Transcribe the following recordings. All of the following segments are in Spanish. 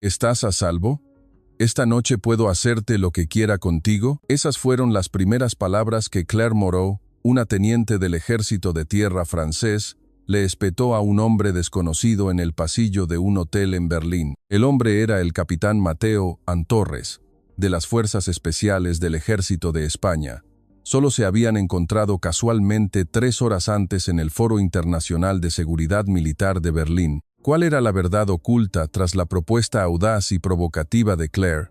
¿Estás a salvo? ¿Esta noche puedo hacerte lo que quiera contigo? Esas fueron las primeras palabras que Claire Moreau, una teniente del ejército de tierra francés, le espetó a un hombre desconocido en el pasillo de un hotel en Berlín. El hombre era el capitán Mateo Antorres, de las Fuerzas Especiales del Ejército de España. Solo se habían encontrado casualmente 3 horas antes en el Foro Internacional de Seguridad Militar de Berlín. ¿Cuál era la verdad oculta tras la propuesta audaz y provocativa de Claire?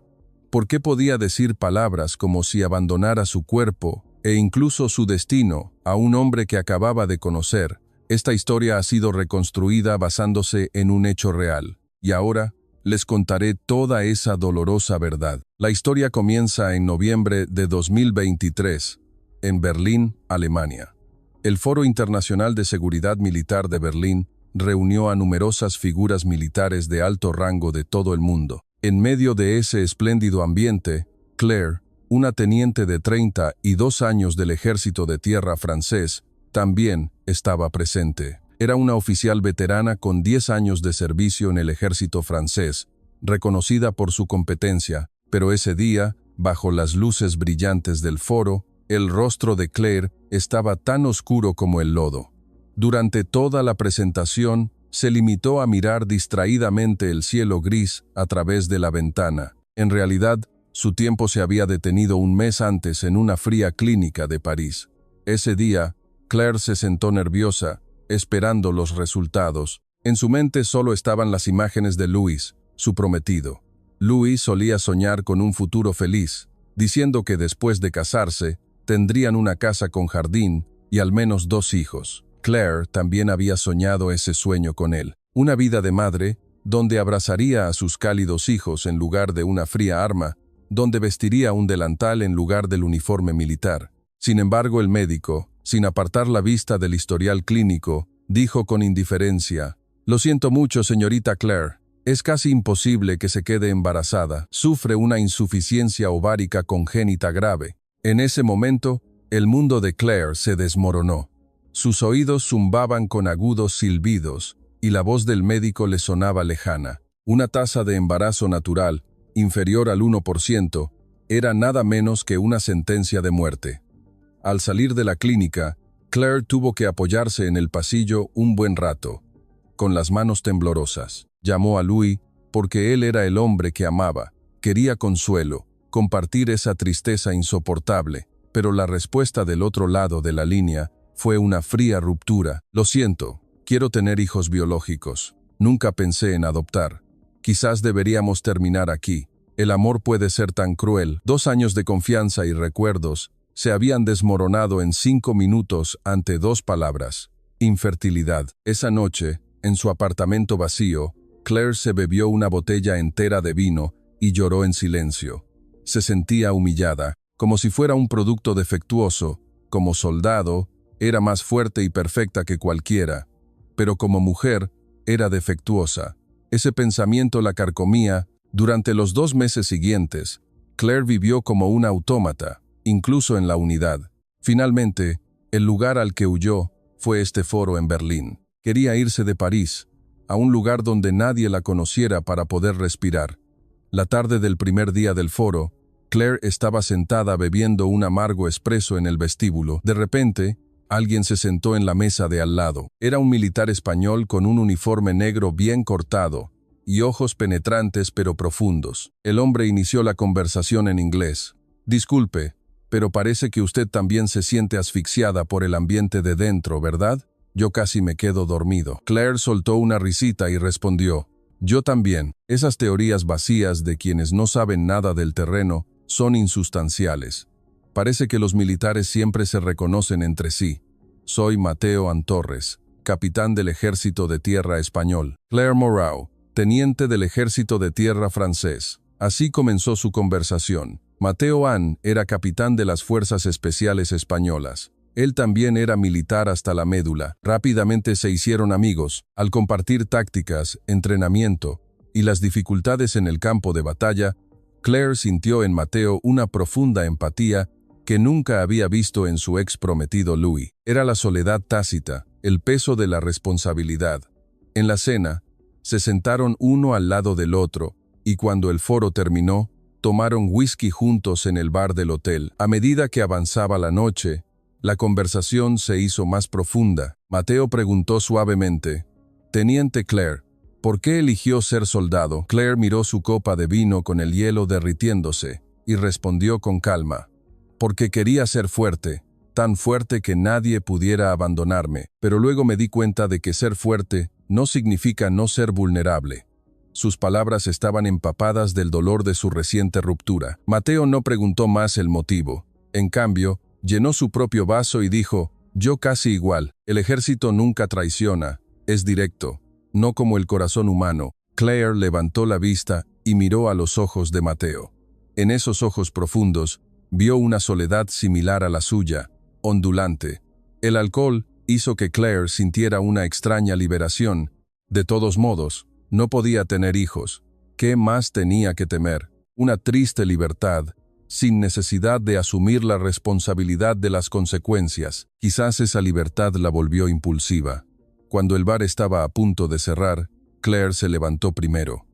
¿Por qué podía decir palabras como si abandonara su cuerpo e incluso su destino a un hombre que acababa de conocer? Esta historia ha sido reconstruida basándose en un hecho real, y ahora les contaré toda esa dolorosa verdad. La historia comienza en noviembre de 2023, en Berlín, Alemania. El Foro Internacional de Seguridad Militar de Berlín reunió a numerosas figuras militares de alto rango de todo el mundo. En medio de ese espléndido ambiente, Claire, una teniente de 32 años del Ejército de Tierra francés, también estaba presente. Era una oficial veterana con 10 años de servicio en el ejército francés, reconocida por su competencia, pero ese día, bajo las luces brillantes del foro, el rostro de Claire estaba tan oscuro como el lodo. Durante toda la presentación, se limitó a mirar distraídamente el cielo gris a través de la ventana. En realidad, su tiempo se había detenido un mes antes en una fría clínica de París. Ese día, Claire se sentó nerviosa, esperando los resultados. En su mente solo estaban las imágenes de Louis, su prometido. Louis solía soñar con un futuro feliz, diciendo que después de casarse, tendrían una casa con jardín y al menos 2 hijos. Claire también había soñado ese sueño con él. Una vida de madre, donde abrazaría a sus cálidos hijos en lugar de una fría arma, donde vestiría un delantal en lugar del uniforme militar. Sin embargo, el médico, sin apartar la vista del historial clínico, dijo con indiferencia: «Lo siento mucho, señorita Claire. Es casi imposible que se quede embarazada. Sufre una insuficiencia ovárica congénita grave». En ese momento, el mundo de Claire se desmoronó. Sus oídos zumbaban con agudos silbidos, y la voz del médico le sonaba lejana. Una tasa de embarazo natural, inferior al 1%, era nada menos que una sentencia de muerte. Al salir de la clínica, Claire tuvo que apoyarse en el pasillo un buen rato, con las manos temblorosas. Llamó a Louis porque él era el hombre que amaba, quería consuelo, compartir esa tristeza insoportable, pero la respuesta del otro lado de la línea fue una fría ruptura. «Lo siento, quiero tener hijos biológicos. Nunca pensé en adoptar. Quizás deberíamos terminar aquí. El amor puede ser tan cruel». 2 años de confianza y recuerdos se habían desmoronado en 5 minutos ante 2 palabras: infertilidad. Esa noche, en su apartamento vacío, Claire se bebió una botella entera de vino y lloró en silencio. Se sentía humillada, como si fuera un producto defectuoso. Como soldado, era más fuerte y perfecta que cualquiera, pero como mujer, era defectuosa. Ese pensamiento la carcomía. Durante los 2 meses siguientes, Claire vivió como una autómata, incluso en la unidad. Finalmente, el lugar al que huyó fue este foro en Berlín. Quería irse de París, a un lugar donde nadie la conociera para poder respirar. La tarde del primer día del foro, Claire estaba sentada bebiendo un amargo espresso en el vestíbulo. De repente, alguien se sentó en la mesa de al lado. Era un militar español con un uniforme negro bien cortado y ojos penetrantes pero profundos. El hombre inició la conversación en inglés. «Disculpe, pero parece que usted también se siente asfixiada por el ambiente de dentro, ¿verdad? Yo casi me quedo dormido». Claire soltó una risita y respondió: «Yo también. Esas teorías vacías de quienes no saben nada del terreno son insustanciales. Parece que los militares siempre se reconocen entre sí. Soy Mateo Antorres, capitán del Ejército de Tierra español». Claire Moreau, teniente del Ejército de Tierra francés. Así comenzó su conversación. Mateo Ann era capitán de las Fuerzas Especiales españolas. Él también era militar hasta la médula. Rápidamente se hicieron amigos. Al compartir tácticas, entrenamiento y las dificultades en el campo de batalla, Claire sintió en Mateo una profunda empatía que nunca había visto en su ex prometido Louis. Era la soledad tácita, el peso de la responsabilidad. En la cena, se sentaron uno al lado del otro, y cuando el foro terminó, tomaron whisky juntos en el bar del hotel. A medida que avanzaba la noche, la conversación se hizo más profunda. Mateo preguntó suavemente: «Teniente Claire, ¿por qué eligió ser soldado?». Claire miró su copa de vino con el hielo derritiéndose y respondió con calma: «Porque quería ser fuerte, tan fuerte que nadie pudiera abandonarme, pero luego me di cuenta de que ser fuerte no significa no ser vulnerable». Sus palabras estaban empapadas del dolor de su reciente ruptura. Mateo no preguntó más el motivo. En cambio, llenó su propio vaso y dijo: «Yo casi igual. El ejército nunca traiciona, es directo, no como el corazón humano». Claire levantó la vista y miró a los ojos de Mateo. En esos ojos profundos, vio una soledad similar a la suya, ondulante. El alcohol hizo que Claire sintiera una extraña liberación. De todos modos, no podía tener hijos. ¿Qué más tenía que temer? Una triste libertad, sin necesidad de asumir la responsabilidad de las consecuencias. Quizás esa libertad la volvió impulsiva. Cuando el bar estaba a punto de cerrar, Claire se levantó primero.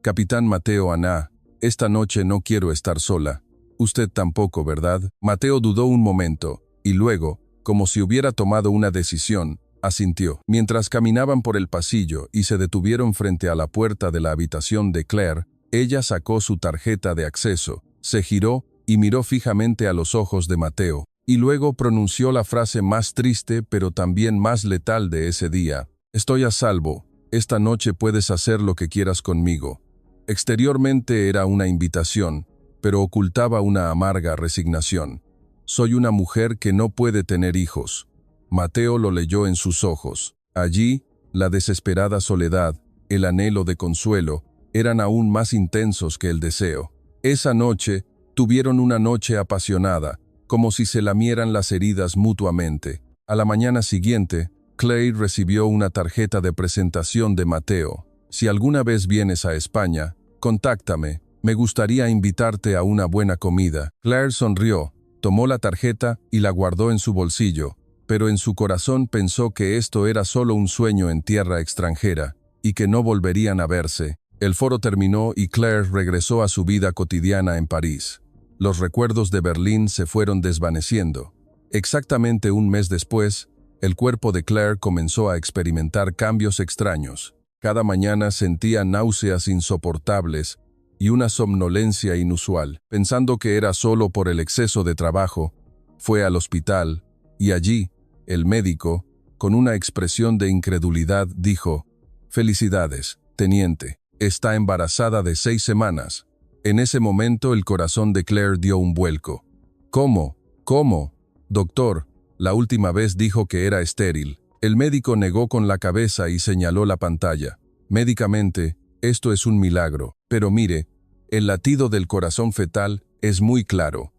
«Capitán Mateo Anna, esta noche no quiero estar sola. Usted tampoco, ¿verdad?». Mateo dudó un momento, y luego, como si hubiera tomado una decisión, asintió. Mientras caminaban por el pasillo y se detuvieron frente a la puerta de la habitación de Claire, ella sacó su tarjeta de acceso, se giró y miró fijamente a los ojos de Mateo, y luego pronunció la frase más triste pero también más letal de ese día: «Estoy a salvo, esta noche puedes hacer lo que quieras conmigo». Exteriormente era una invitación, pero ocultaba una amarga resignación. «Soy una mujer que no puede tener hijos». Mateo lo leyó en sus ojos. Allí, la desesperada soledad, el anhelo de consuelo, eran aún más intensos que el deseo. Esa noche, tuvieron una noche apasionada, como si se lamieran las heridas mutuamente. A la mañana siguiente, Claire recibió una tarjeta de presentación de Mateo. «Si alguna vez vienes a España, contáctame, me gustaría invitarte a una buena comida». Claire sonrió, tomó la tarjeta y la guardó en su bolsillo, pero en su corazón pensó que esto era solo un sueño en tierra extranjera, y que no volverían a verse. El foro terminó y Claire regresó a su vida cotidiana en París. Los recuerdos de Berlín se fueron desvaneciendo. Exactamente un mes después, el cuerpo de Claire comenzó a experimentar cambios extraños. Cada mañana sentía náuseas insoportables y una somnolencia inusual. Pensando que era solo por el exceso de trabajo, fue al hospital, y allí, el médico, con una expresión de incredulidad, dijo: «Felicidades, teniente, está embarazada de 6 semanas». En ese momento el corazón de Claire dio un vuelco. «¿Cómo? ¿Cómo? Doctor, la última vez dijo que era estéril». El médico negó con la cabeza y señaló la pantalla. «Médicamente, esto es un milagro, pero mire, el latido del corazón fetal es muy claro.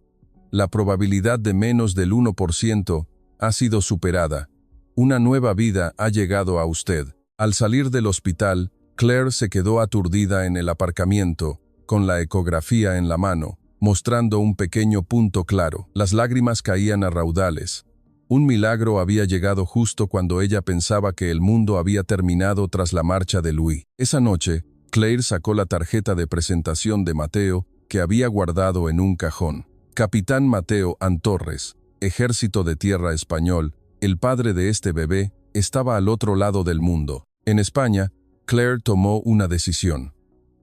La probabilidad de menos del 1% ha sido superada. Una nueva vida ha llegado a usted». Al salir del hospital, Claire se quedó aturdida en el aparcamiento, con la ecografía en la mano, mostrando un pequeño punto claro. Las lágrimas caían a raudales. Un milagro había llegado justo cuando ella pensaba que el mundo había terminado tras la marcha de Louis. Esa noche, Claire sacó la tarjeta de presentación de Mateo, que había guardado en un cajón. «Capitán Mateo Ann Torres, Ejército de Tierra Español, el padre de este bebé, estaba al otro lado del mundo». En España, Claire tomó una decisión.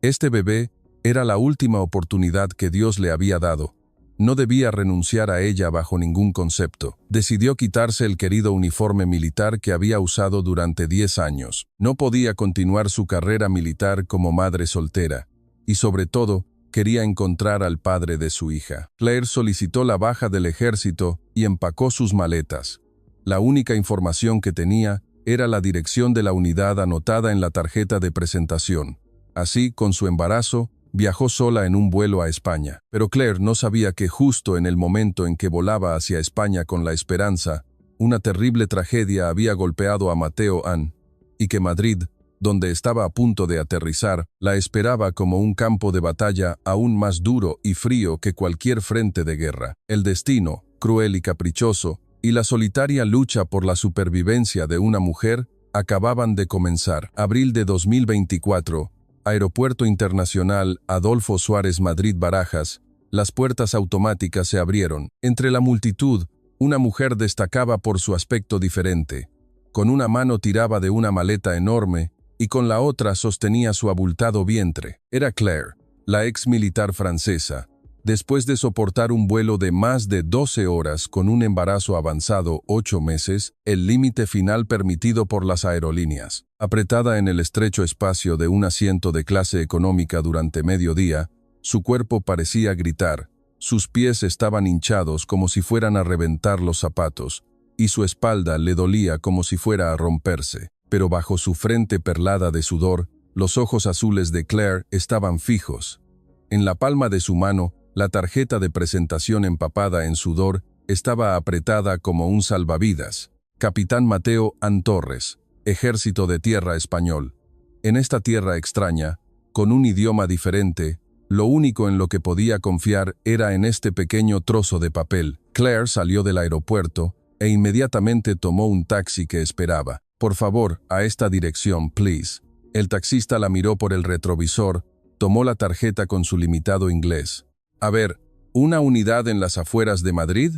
Este bebé era la última oportunidad que Dios le había dado. No debía renunciar a ella bajo ningún concepto. Decidió quitarse el querido uniforme militar que había usado durante 10 años. No podía continuar su carrera militar como madre soltera. Y sobre todo, quería encontrar al padre de su hija. Claire solicitó la baja del ejército y empacó sus maletas. La única información que tenía era la dirección de la unidad anotada en la tarjeta de presentación. Así, con su embarazo, viajó sola en un vuelo a España. Pero Claire no sabía que justo en el momento en que volaba hacia España con la esperanza, una terrible tragedia había golpeado a Mateo Ann, y que Madrid, donde estaba a punto de aterrizar, la esperaba como un campo de batalla aún más duro y frío que cualquier frente de guerra. El destino, cruel y caprichoso, y la solitaria lucha por la supervivencia de una mujer acababan de comenzar. Abril de 2024, Aeropuerto Internacional Adolfo Suárez Madrid Barajas, las puertas automáticas se abrieron. Entre la multitud, una mujer destacaba por su aspecto diferente. Con una mano tiraba de una maleta enorme y con la otra sostenía su abultado vientre. Era Claire, la ex militar francesa. Después de soportar un vuelo de más de 12 horas con un embarazo avanzado 8 meses, el límite final permitido por las aerolíneas. Apretada en el estrecho espacio de un asiento de clase económica durante mediodía, su cuerpo parecía gritar, sus pies estaban hinchados como si fueran a reventar los zapatos, y su espalda le dolía como si fuera a romperse. Pero bajo su frente perlada de sudor, los ojos azules de Claire estaban fijos. En la palma de su mano, la tarjeta de presentación empapada en sudor estaba apretada como un salvavidas. Capitán Mateo An Torres, Ejército de Tierra Español. En esta tierra extraña, con un idioma diferente, lo único en lo que podía confiar era en este pequeño trozo de papel. Claire salió del aeropuerto e inmediatamente tomó un taxi que esperaba. «Por favor, a esta dirección, please». El taxista la miró por el retrovisor, tomó la tarjeta con su limitado inglés. «A ver, ¿una unidad en las afueras de Madrid?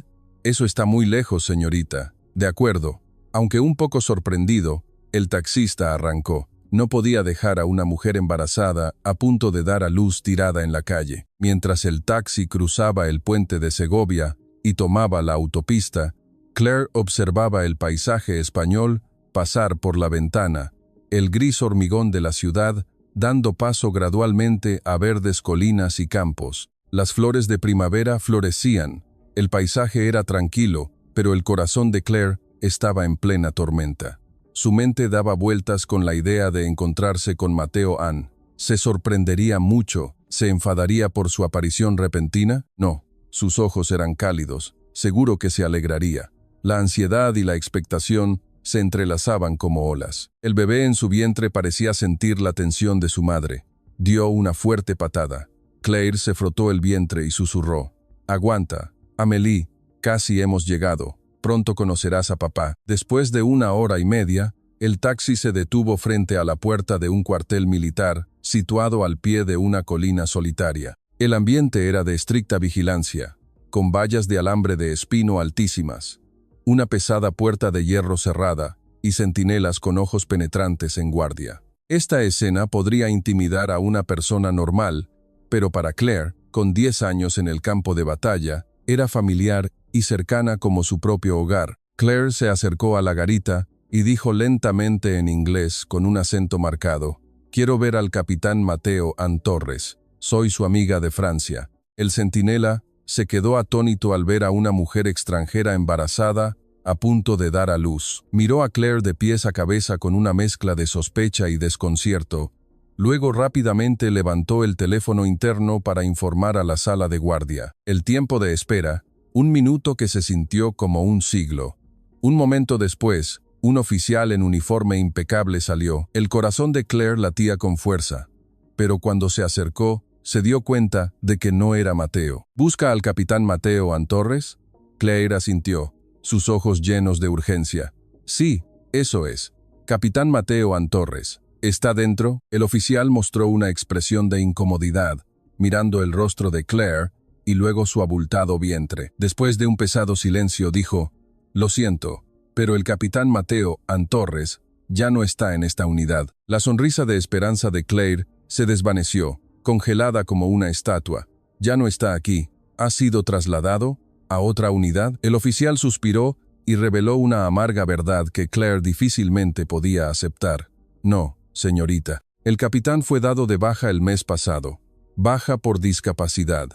Eso está muy lejos, señorita». «De acuerdo». Aunque un poco sorprendido, el taxista arrancó. No podía dejar a una mujer embarazada a punto de dar a luz tirada en la calle. Mientras el taxi cruzaba el puente de Segovia y tomaba la autopista, Claire observaba el paisaje español pasar por la ventana, el gris hormigón de la ciudad, dando paso gradualmente a verdes colinas y campos. Las flores de primavera florecían, el paisaje era tranquilo, pero el corazón de Claire estaba en plena tormenta. Su mente daba vueltas con la idea de encontrarse con Mateo An. ¿Se sorprendería mucho? ¿Se enfadaría por su aparición repentina? No, sus ojos eran cálidos, seguro que se alegraría. La ansiedad y la expectación se entrelazaban como olas. El bebé en su vientre parecía sentir la tensión de su madre. Dio una fuerte patada. Claire se frotó el vientre y susurró: «Aguanta, Amélie, casi hemos llegado. Pronto conocerás a papá». Después de 1 hora y media, el taxi se detuvo frente a la puerta de un cuartel militar, situado al pie de una colina solitaria. El ambiente era de estricta vigilancia, con vallas de alambre de espino altísimas, una pesada puerta de hierro cerrada y centinelas con ojos penetrantes en guardia. Esta escena podría intimidar a una persona normal, pero para Claire, con 10 años en el campo de batalla, era familiar y cercana como su propio hogar. Claire se acercó a la garita y dijo lentamente en inglés con un acento marcado: «Quiero ver al capitán Mateo An Torres. Soy su amiga de Francia». El centinela se quedó atónito al ver a una mujer extranjera embarazada a punto de dar a luz. Miró a Claire de pies a cabeza con una mezcla de sospecha y desconcierto. Luego rápidamente levantó el teléfono interno para informar a la sala de guardia. El tiempo de espera, 1 minuto que se sintió como un siglo. Un momento después, un oficial en uniforme impecable salió. El corazón de Claire latía con fuerza, pero cuando se acercó, se dio cuenta de que no era Mateo. «¿Busca al capitán Mateo An Torres?» Claire asintió, sus ojos llenos de urgencia. «Sí, eso es. Capitán Mateo An Torres. ¿Está dentro?» El oficial mostró una expresión de incomodidad, mirando el rostro de Claire y luego su abultado vientre. Después de un pesado silencio dijo: «Lo siento, pero el capitán Mateo An Torres ya no está en esta unidad». La sonrisa de esperanza de Claire se desvaneció, congelada como una estatua. «Ya no está aquí. ¿Ha sido trasladado a otra unidad?» El oficial suspiró y reveló una amarga verdad que Claire difícilmente podía aceptar. «No, señorita. El capitán fue dado de baja el mes pasado. Baja por discapacidad».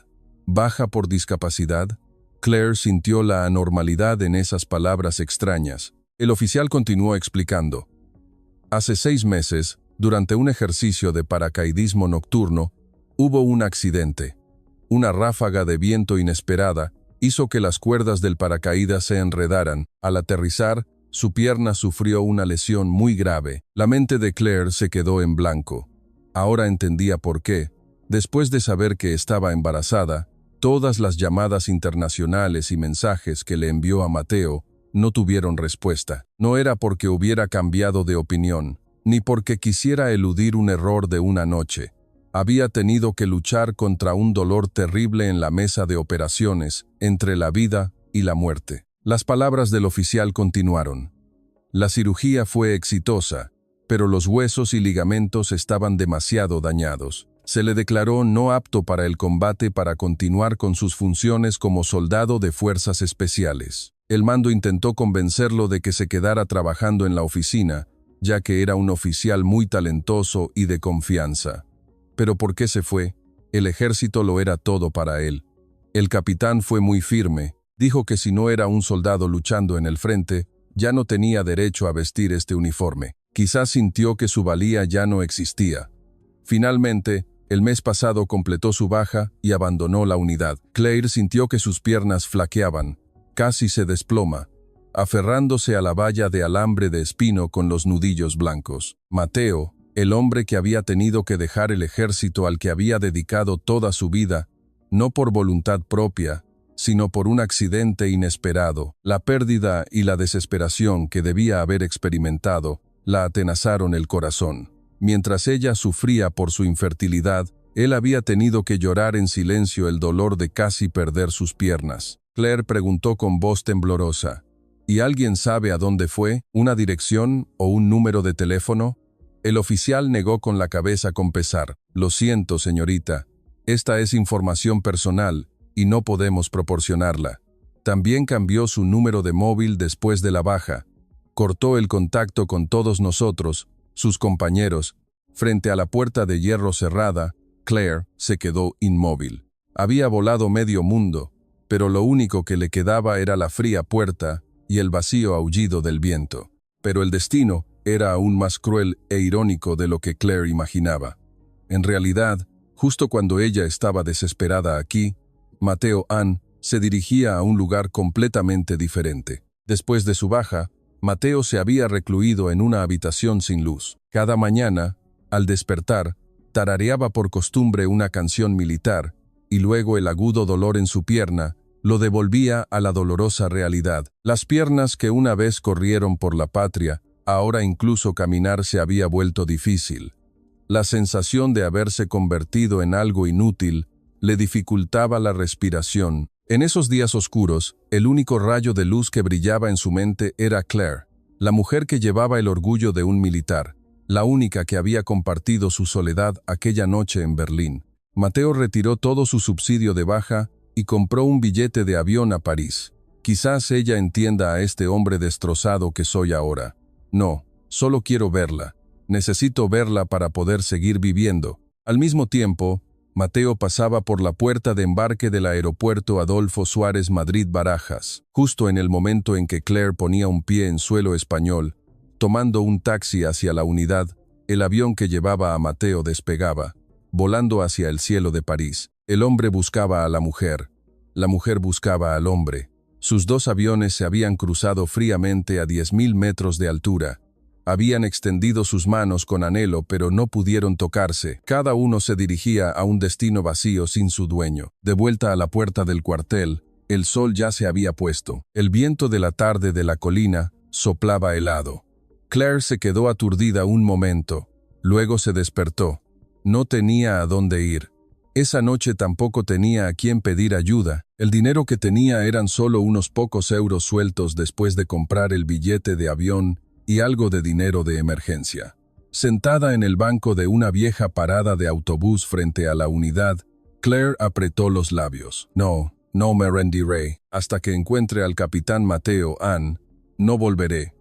«¿Baja por discapacidad?» Claire sintió la anormalidad en esas palabras extrañas. El oficial continuó explicando: «Hace 6 meses, durante un ejercicio de paracaidismo nocturno, hubo un accidente. Una ráfaga de viento inesperada hizo que las cuerdas del paracaídas se enredaran. Al aterrizar, su pierna sufrió una lesión muy grave». La mente de Claire se quedó en blanco. Ahora entendía por qué, después de saber que estaba embarazada, todas las llamadas internacionales y mensajes que le envió a Mateo no tuvieron respuesta. No era porque hubiera cambiado de opinión. ni porque quisiera eludir un error de una noche. Había tenido que luchar contra un dolor terrible en la mesa de operaciones, entre la vida y la muerte. Las palabras del oficial continuaron. La cirugía fue exitosa, pero los huesos y ligamentos estaban demasiado dañados. Se le declaró no apto para el combate para continuar con sus funciones como soldado de fuerzas especiales. El mando intentó convencerlo de que se quedara trabajando en la oficina, ya que era un oficial muy talentoso y de confianza. Pero ¿por qué se fue? El ejército lo era todo para él. El capitán fue muy firme, dijo que si no era un soldado luchando en el frente, ya no tenía derecho a vestir este uniforme. Quizás sintió que su valía ya no existía. Finalmente, el mes pasado completó su baja y abandonó la unidad. Claire sintió que sus piernas flaqueaban, casi se desploma, aferrándose a la valla de alambre de espino con los nudillos blancos. Mateo, el hombre que había tenido que dejar el ejército al que había dedicado toda su vida, no por voluntad propia, sino por un accidente inesperado. La pérdida y la desesperación que debía haber experimentado la atenazaron el corazón. Mientras ella sufría por su infertilidad, él había tenido que llorar en silencio el dolor de casi perder sus piernas. Claire preguntó con voz temblorosa, ¿y alguien sabe a dónde fue? ¿Una dirección o un número de teléfono? El oficial negó con la cabeza con pesar. Lo siento, señorita. Esta es información personal y no podemos proporcionarla. También cambió su número de móvil después de la baja. Cortó el contacto con todos nosotros, sus compañeros. Frente a la puerta de hierro cerrada, Claire se quedó inmóvil. Había volado medio mundo, pero lo único que le quedaba era la fría puerta y el vacío aullido del viento. Pero el destino era aún más cruel e irónico de lo que Claire imaginaba. En realidad, justo cuando ella estaba desesperada aquí, Mateo Ann se dirigía a un lugar completamente diferente. Después de su baja, Mateo se había recluido en una habitación sin luz. Cada mañana, al despertar, tarareaba por costumbre una canción militar, y luego el agudo dolor en su pierna lo devolvía a la dolorosa realidad. Las piernas que una vez corrieron por la patria, ahora incluso caminar se había vuelto difícil. La sensación de haberse convertido en algo inútil le dificultaba la respiración. En esos días oscuros, el único rayo de luz que brillaba en su mente era Claire, la mujer que llevaba el orgullo de un militar, la única que había compartido su soledad aquella noche en Berlín. Mateo retiró todo su subsidio de baja y compró un billete de avión a París. Quizás ella entienda a este hombre destrozado que soy ahora. No, solo quiero verla. Necesito verla para poder seguir viviendo. Al mismo tiempo, Mateo pasaba por la puerta de embarque del aeropuerto Adolfo Suárez Madrid-Barajas, justo en el momento en que Claire ponía un pie en suelo español. Tomando un taxi hacia la unidad, el avión que llevaba a Mateo despegaba, volando hacia el cielo de París. El hombre buscaba a la mujer buscaba al hombre. Sus dos aviones se habían cruzado fríamente a 10.000 metros de altura. Habían extendido sus manos con anhelo, pero no pudieron tocarse. Cada uno se dirigía a un destino vacío sin su dueño. De vuelta a la puerta del cuartel, el sol ya se había puesto. El viento de la tarde de la colina soplaba helado. Claire se quedó aturdida un momento. Luego se despertó. No tenía a dónde ir. Esa noche tampoco tenía a quién pedir ayuda. El dinero que tenía eran solo unos pocos euros sueltos después de comprar el billete de avión y algo de dinero de emergencia. Sentada en el banco de una vieja parada de autobús frente a la unidad, Claire apretó los labios. No me rendiré. Hasta que encuentre al capitán Mateo Ann, no volveré.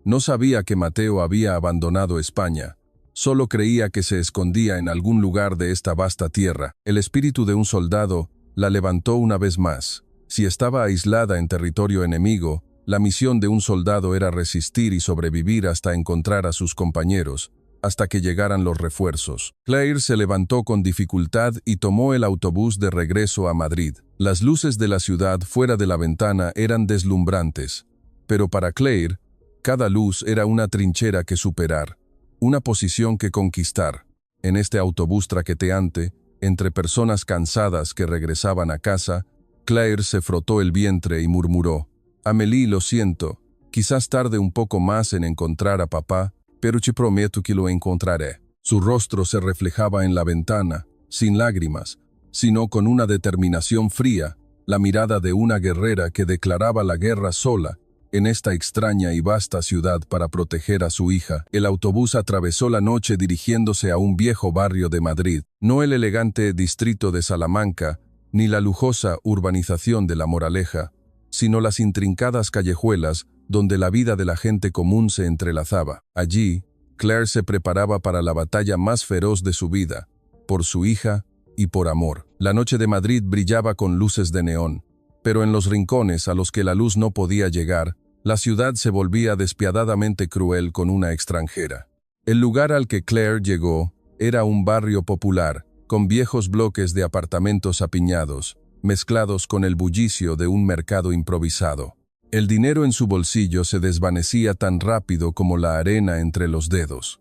No sabía que Mateo había abandonado España. Solo creía que se escondía en algún lugar de esta vasta tierra. El espíritu de un soldado la levantó una vez más. Si estaba aislada en territorio enemigo, la misión de un soldado era resistir y sobrevivir hasta encontrar a sus compañeros, hasta que llegaran los refuerzos. Claire se levantó con dificultad y tomó el autobús de regreso a Madrid. Las luces de la ciudad fuera de la ventana eran deslumbrantes, pero para Claire, cada luz era una trinchera que superar, una posición que conquistar. En este autobús traqueteante, entre personas cansadas que regresaban a casa, Claire se frotó el vientre y murmuró: «Amélie, lo siento, quizás tarde un poco más en encontrar a papá, pero te prometo que lo encontraré. Su rostro se reflejaba en la ventana, sin lágrimas, sino con una determinación fría, la mirada de una guerrera que declaraba la guerra sola en esta extraña y vasta ciudad para proteger a su hija. El autobús atravesó la noche dirigiéndose a un viejo barrio de Madrid, no el elegante distrito de Salamanca, ni la lujosa urbanización de La Moraleja, sino las intrincadas callejuelas donde la vida de la gente común se entrelazaba. Allí, Claire se preparaba para la batalla más feroz de su vida, por su hija y por amor. La noche de Madrid brillaba con luces de neón, pero en los rincones a los que la luz no podía llegar, la ciudad se volvía despiadadamente cruel con una extranjera. El lugar al que Claire llegó era un barrio popular, con viejos bloques de apartamentos apiñados, mezclados con el bullicio de un mercado improvisado. El dinero en su bolsillo se desvanecía tan rápido como la arena entre los dedos.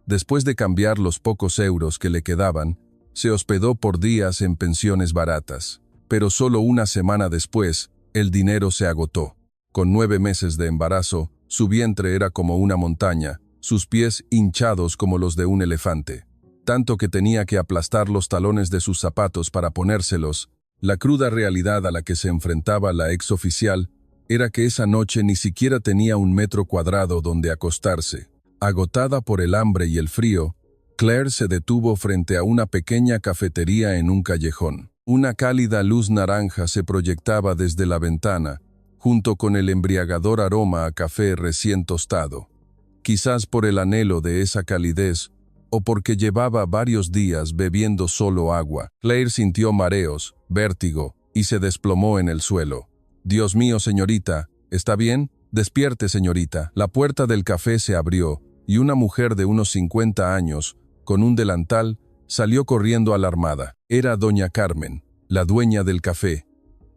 Después de cambiar los pocos euros que le quedaban, se hospedó por días en pensiones baratas. Pero solo una semana después, el dinero se agotó. Con 9 meses de embarazo, su vientre era como una montaña, sus pies hinchados como los de un elefante. Tanto que tenía que aplastar los talones de sus zapatos para ponérselos. La cruda realidad a la que se enfrentaba la exoficial era que esa noche ni siquiera tenía 1 metro cuadrado donde acostarse. Agotada por el hambre y el frío, Claire se detuvo frente a una pequeña cafetería en un callejón. Una cálida luz naranja se proyectaba desde la ventana, junto con el embriagador aroma a café recién tostado. Quizás por el anhelo de esa calidez, o porque llevaba varios días bebiendo solo agua, Claire sintió mareos, vértigo, y se desplomó en el suelo. «Dios mío, señorita, ¿está bien? Despierte, señorita». La puerta del café se abrió, y una mujer de unos 50 años, con un delantal, salió corriendo alarmada. Era doña Carmen, la dueña del café.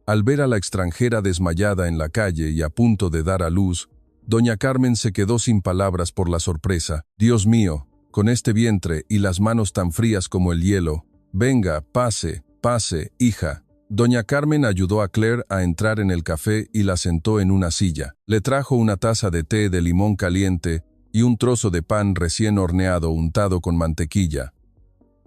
Al ver a la extranjera desmayada en la calle y a punto de dar a luz, doña Carmen se quedó sin palabras por la sorpresa. «Dios mío, con este vientre y las manos tan frías como el hielo. Venga, pase, pase, hija». Doña Carmen ayudó a Claire a entrar en el café y la sentó en una silla. Le trajo una taza de té de limón caliente y un trozo de pan recién horneado untado con mantequilla.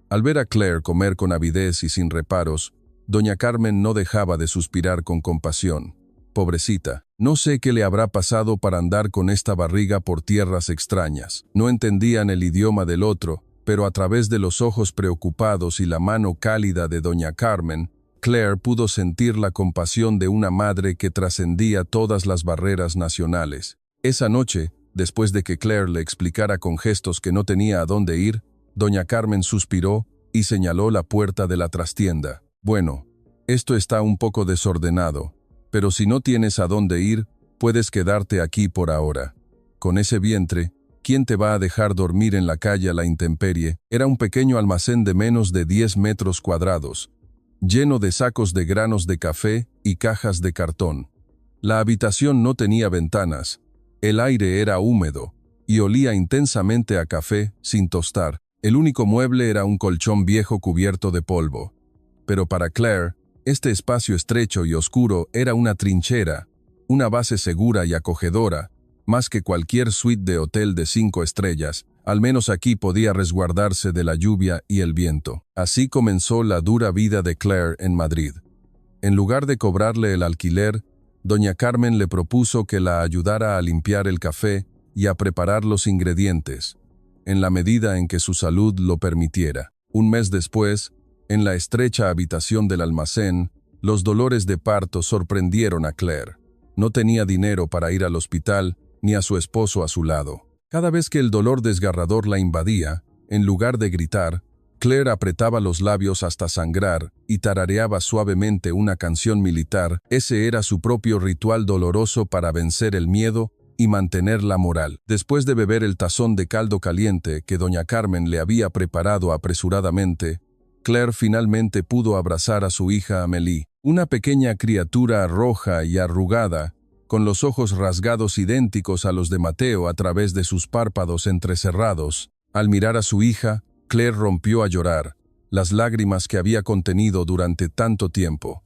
Al ver a Claire comer con avidez y sin reparos, doña Carmen no dejaba de suspirar con compasión. Pobrecita, no sé qué le habrá pasado para andar con esta barriga por tierras extrañas. No entendían el idioma del otro, pero a través de los ojos preocupados y la mano cálida de doña Carmen, Claire pudo sentir la compasión de una madre que trascendía todas las barreras nacionales. Esa noche, después de que Claire le explicara con gestos que no tenía a dónde ir, doña Carmen suspiró y señaló la puerta de la trastienda. «Bueno, esto está un poco desordenado, pero si no tienes a dónde ir, puedes quedarte aquí por ahora. Con ese vientre, ¿quién te va a dejar dormir en la calle a la intemperie?» Era un pequeño almacén de menos de 10 metros cuadrados, lleno de sacos de granos de café y cajas de cartón. La habitación no tenía ventanas, el aire era húmedo y olía intensamente a café sin tostar. El único mueble era un colchón viejo cubierto de polvo. Pero para Claire, este espacio estrecho y oscuro era una trinchera, una base segura y acogedora, más que cualquier suite de hotel de 5 estrellas. Al menos aquí podía resguardarse de la lluvia y el viento. Así comenzó la dura vida de Claire en Madrid. En lugar de cobrarle el alquiler, doña Carmen le propuso que la ayudara a limpiar el café y a preparar los ingredientes, en la medida en que su salud lo permitiera. Un mes después, en la estrecha habitación del almacén, los dolores de parto sorprendieron a Claire. No tenía dinero para ir al hospital, ni a su esposo a su lado. Cada vez que el dolor desgarrador la invadía, en lugar de gritar, Claire apretaba los labios hasta sangrar y tarareaba suavemente una canción militar. Ese era su propio ritual doloroso para vencer el miedo y mantener la moral. Después de beber el tazón de caldo caliente que doña Carmen le había preparado apresuradamente, Claire finalmente pudo abrazar a su hija Amélie, una pequeña criatura roja y arrugada, con los ojos rasgados idénticos a los de Mateo a través de sus párpados entrecerrados. Al mirar a su hija, Claire rompió a llorar, las lágrimas que había contenido durante tanto tiempo.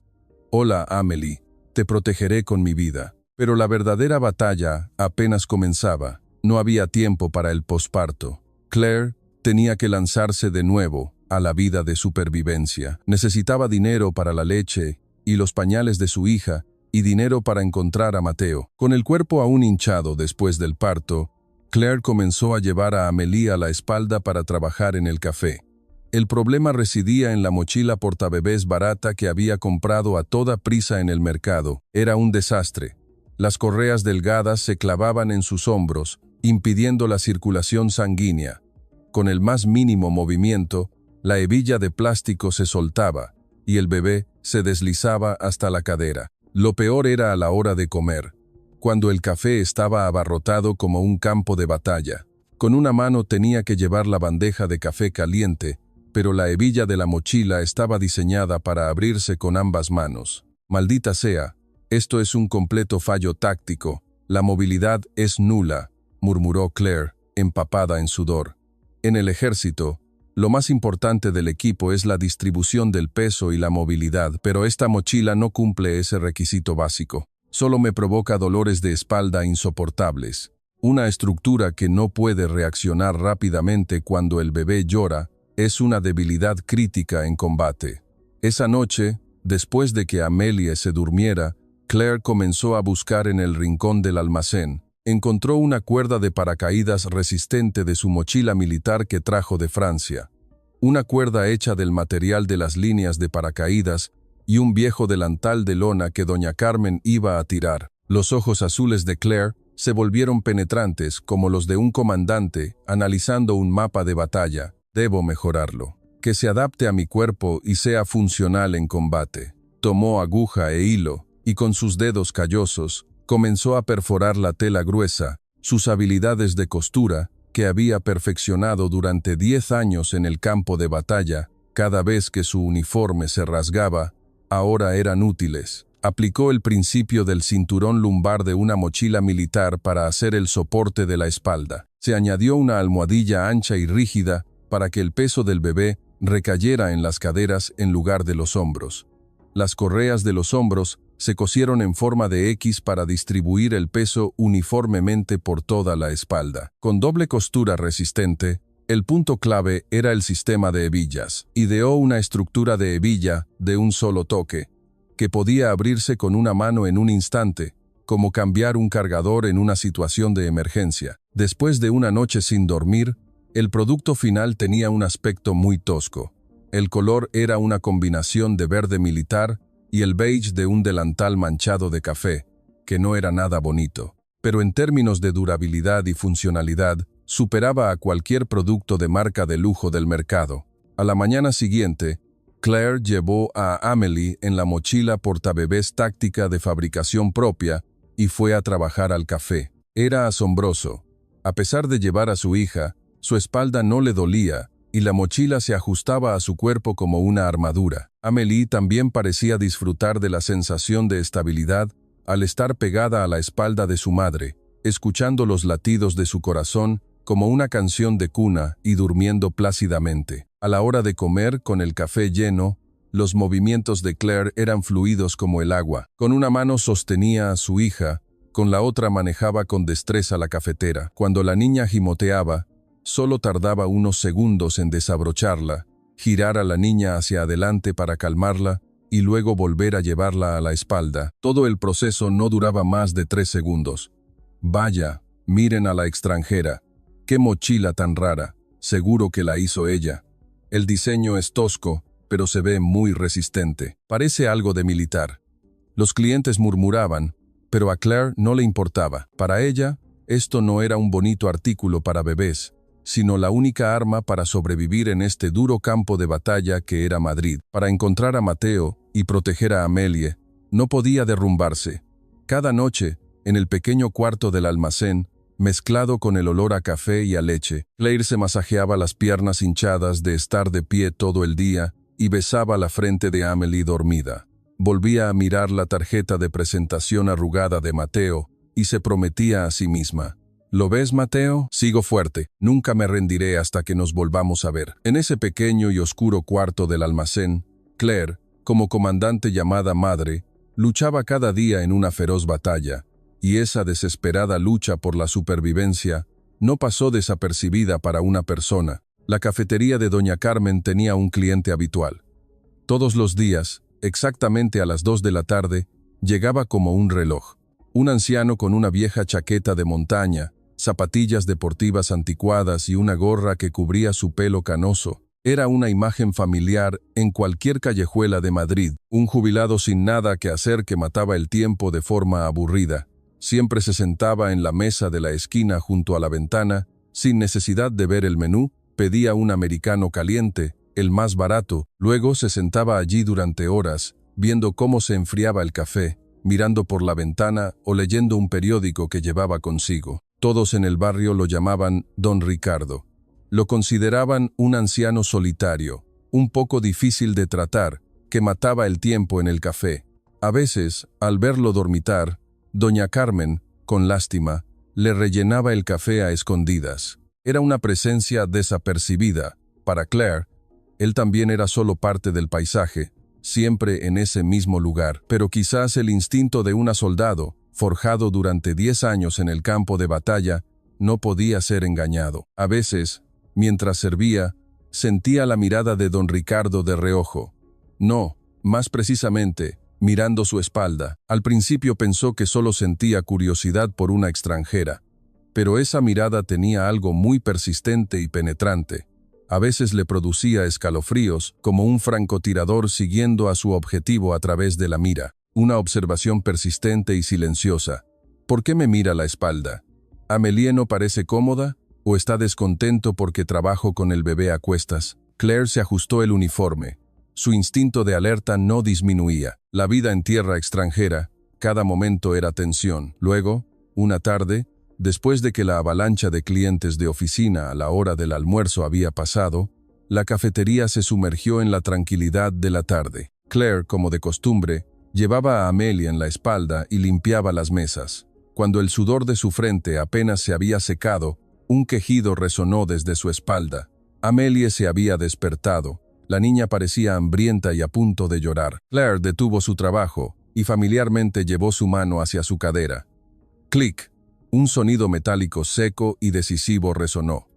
«Hola, Amélie, te protegeré con mi vida». Pero la verdadera batalla apenas comenzaba. No había tiempo para el posparto. Claire tenía que lanzarse de nuevo a la vida de supervivencia. Necesitaba dinero para la leche y los pañales de su hija y dinero para encontrar a Mateo. Con el cuerpo aún hinchado después del parto, Claire comenzó a llevar a Amélie a la espalda para trabajar en el café. El problema residía en la mochila portabebés barata que había comprado a toda prisa en el mercado. Era un desastre. Las correas delgadas se clavaban en sus hombros, impidiendo la circulación sanguínea. Con el más mínimo movimiento, la hebilla de plástico se soltaba y el bebé se deslizaba hasta la cadera. Lo peor era a la hora de comer, cuando el café estaba abarrotado como un campo de batalla. Con una mano tenía que llevar la bandeja de café caliente, pero la hebilla de la mochila estaba diseñada para abrirse con ambas manos. Maldita sea, esto es un completo fallo táctico. La movilidad es nula, murmuró Claire, empapada en sudor. En el ejército, lo más importante del equipo es la distribución del peso y la movilidad, pero esta mochila no cumple ese requisito básico. Solo me provoca dolores de espalda insoportables. Una estructura que no puede reaccionar rápidamente cuando el bebé llora es una debilidad crítica en combate. Esa noche, después de que Amélie se durmiera, Claire comenzó a buscar en el rincón del almacén. Encontró una cuerda de paracaídas resistente de su mochila militar que trajo de Francia. Una cuerda hecha del material de las líneas de paracaídas y un viejo delantal de lona que doña Carmen iba a tirar. Los ojos azules de Claire se volvieron penetrantes como los de un comandante analizando un mapa de batalla. Debo mejorarlo. Que se adapte a mi cuerpo y sea funcional en combate. Tomó aguja e hilo y con sus dedos callosos comenzó a perforar la tela gruesa. Sus habilidades de costura, que había perfeccionado durante 10 años en el campo de batalla, cada vez que su uniforme se rasgaba, ahora eran útiles. Aplicó el principio del cinturón lumbar de una mochila militar para hacer el soporte de la espalda. Se añadió una almohadilla ancha y rígida para que el peso del bebé recayera en las caderas en lugar de los hombros. Las correas de los hombros se cosieron en forma de X para distribuir el peso uniformemente por toda la espalda. Con doble costura resistente, el punto clave era el sistema de hebillas. Ideó una estructura de hebilla de un solo toque, que podía abrirse con una mano en un instante, como cambiar un cargador en una situación de emergencia. Después de una noche sin dormir, el producto final tenía un aspecto muy tosco. El color era una combinación de verde militar y el beige de un delantal manchado de café, que no era nada bonito. Pero en términos de durabilidad y funcionalidad, superaba a cualquier producto de marca de lujo del mercado. A la mañana siguiente, Claire llevó a Amélie en la mochila portabebés táctica de fabricación propia y fue a trabajar al café. Era asombroso. A pesar de llevar a su hija, su espalda no le dolía y la mochila se ajustaba a su cuerpo como una armadura. Amélie también parecía disfrutar de la sensación de estabilidad al estar pegada a la espalda de su madre, escuchando los latidos de su corazón como una canción de cuna y durmiendo plácidamente. A la hora de comer, con el café lleno, los movimientos de Claire eran fluidos como el agua. Con una mano sostenía a su hija, con la otra manejaba con destreza la cafetera. Cuando la niña gimoteaba, solo tardaba unos segundos en desabrocharla, girar a la niña hacia adelante para calmarla y luego volver a llevarla a la espalda. Todo el proceso no duraba más de 3 segundos. Vaya, miren a la extranjera. ¡Qué mochila tan rara! Seguro que la hizo ella. El diseño es tosco, pero se ve muy resistente. Parece algo de militar. Los clientes murmuraban, pero a Claire no le importaba. Para ella, esto no era un bonito artículo para bebés, sino la única arma para sobrevivir en este duro campo de batalla que era Madrid. Para encontrar a Mateo y proteger a Amélie, no podía derrumbarse. Cada noche, en el pequeño cuarto del almacén, mezclado con el olor a café y a leche, Claire se masajeaba las piernas hinchadas de estar de pie todo el día y besaba la frente de Amélie dormida. Volvía a mirar la tarjeta de presentación arrugada de Mateo y se prometía a sí misma: ¿lo ves, Mateo? Sigo fuerte. Nunca me rendiré hasta que nos volvamos a ver. En ese pequeño y oscuro cuarto del almacén, Claire, como comandante llamada madre, luchaba cada día en una feroz batalla, y esa desesperada lucha por la supervivencia no pasó desapercibida para una persona. La cafetería de Doña Carmen tenía un cliente habitual. Todos los días, exactamente a las 2 de la tarde, llegaba como un reloj. Un anciano con una vieja chaqueta de montaña, zapatillas deportivas anticuadas y una gorra que cubría su pelo canoso. Era una imagen familiar en cualquier callejuela de Madrid. Un jubilado sin nada que hacer que mataba el tiempo de forma aburrida. Siempre se sentaba en la mesa de la esquina junto a la ventana, sin necesidad de ver el menú, pedía un americano caliente, el más barato, luego se sentaba allí durante horas, viendo cómo se enfriaba el café, mirando por la ventana o leyendo un periódico que llevaba consigo. Todos en el barrio lo llamaban Don Ricardo. Lo consideraban un anciano solitario, un poco difícil de tratar, que mataba el tiempo en el café. A veces, al verlo dormitar, Doña Carmen, con lástima, le rellenaba el café a escondidas. Era una presencia desapercibida. Para Claire, él también era solo parte del paisaje, siempre en ese mismo lugar. Pero quizás el instinto de una soldado, forjado durante 10 años en el campo de batalla, no podía ser engañado. A veces, mientras servía, sentía la mirada de don Ricardo de reojo. No, más precisamente, mirando su espalda. Al principio pensó que solo sentía curiosidad por una extranjera, pero esa mirada tenía algo muy persistente y penetrante. A veces le producía escalofríos, como un francotirador siguiendo a su objetivo a través de la mira. Una observación persistente y silenciosa. ¿Por qué me mira la espalda? ¿Amélie no parece cómoda? ¿O está descontento porque trabajo con el bebé a cuestas? Claire se ajustó el uniforme. Su instinto de alerta no disminuía. La vida en tierra extranjera, cada momento era tensión. Luego, una tarde, después de que la avalancha de clientes de oficina a la hora del almuerzo había pasado, la cafetería se sumergió en la tranquilidad de la tarde. Claire, como de costumbre, llevaba a Amélie en la espalda y limpiaba las mesas. Cuando el sudor de su frente apenas se había secado, un quejido resonó desde su espalda. Amélie se había despertado. La niña parecía hambrienta y a punto de llorar. Claire detuvo su trabajo y familiarmente llevó su mano hacia su cadera. ¡Clic! Un sonido metálico seco y decisivo resonó.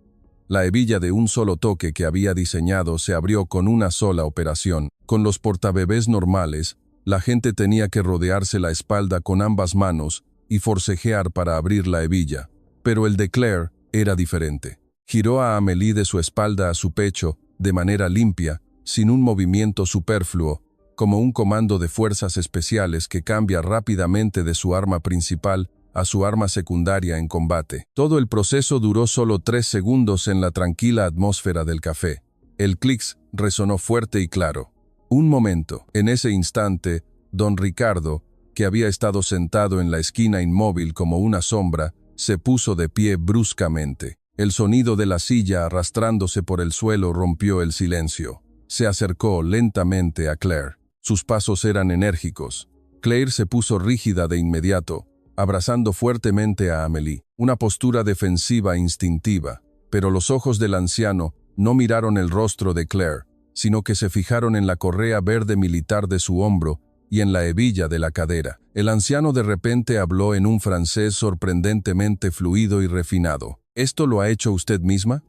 La hebilla de un solo toque que había diseñado se abrió con una sola operación. Con los portabebés normales, la gente tenía que rodearse la espalda con ambas manos y forcejear para abrir la hebilla. Pero el de Claire era diferente. Giró a Amélie de su espalda a su pecho, de manera limpia, sin un movimiento superfluo, como un comando de fuerzas especiales que cambia rápidamente de su arma principal a su arma secundaria en combate. Todo el proceso duró solo 3 segundos en la tranquila atmósfera del café. El clic resonó fuerte y claro. Un momento. En ese instante, don Ricardo, que había estado sentado en la esquina inmóvil como una sombra, se puso de pie bruscamente. El sonido de la silla arrastrándose por el suelo rompió el silencio. Se acercó lentamente a Claire. Sus pasos eran enérgicos. Claire se puso rígida de inmediato, abrazando fuertemente a Amélie. Una postura defensiva instintiva. Pero los ojos del anciano no miraron el rostro de Claire, sino que se fijaron en la correa verde militar de su hombro y en la hebilla de la cadera. El anciano de repente habló en un francés sorprendentemente fluido y refinado. ¿Esto lo ha hecho usted misma?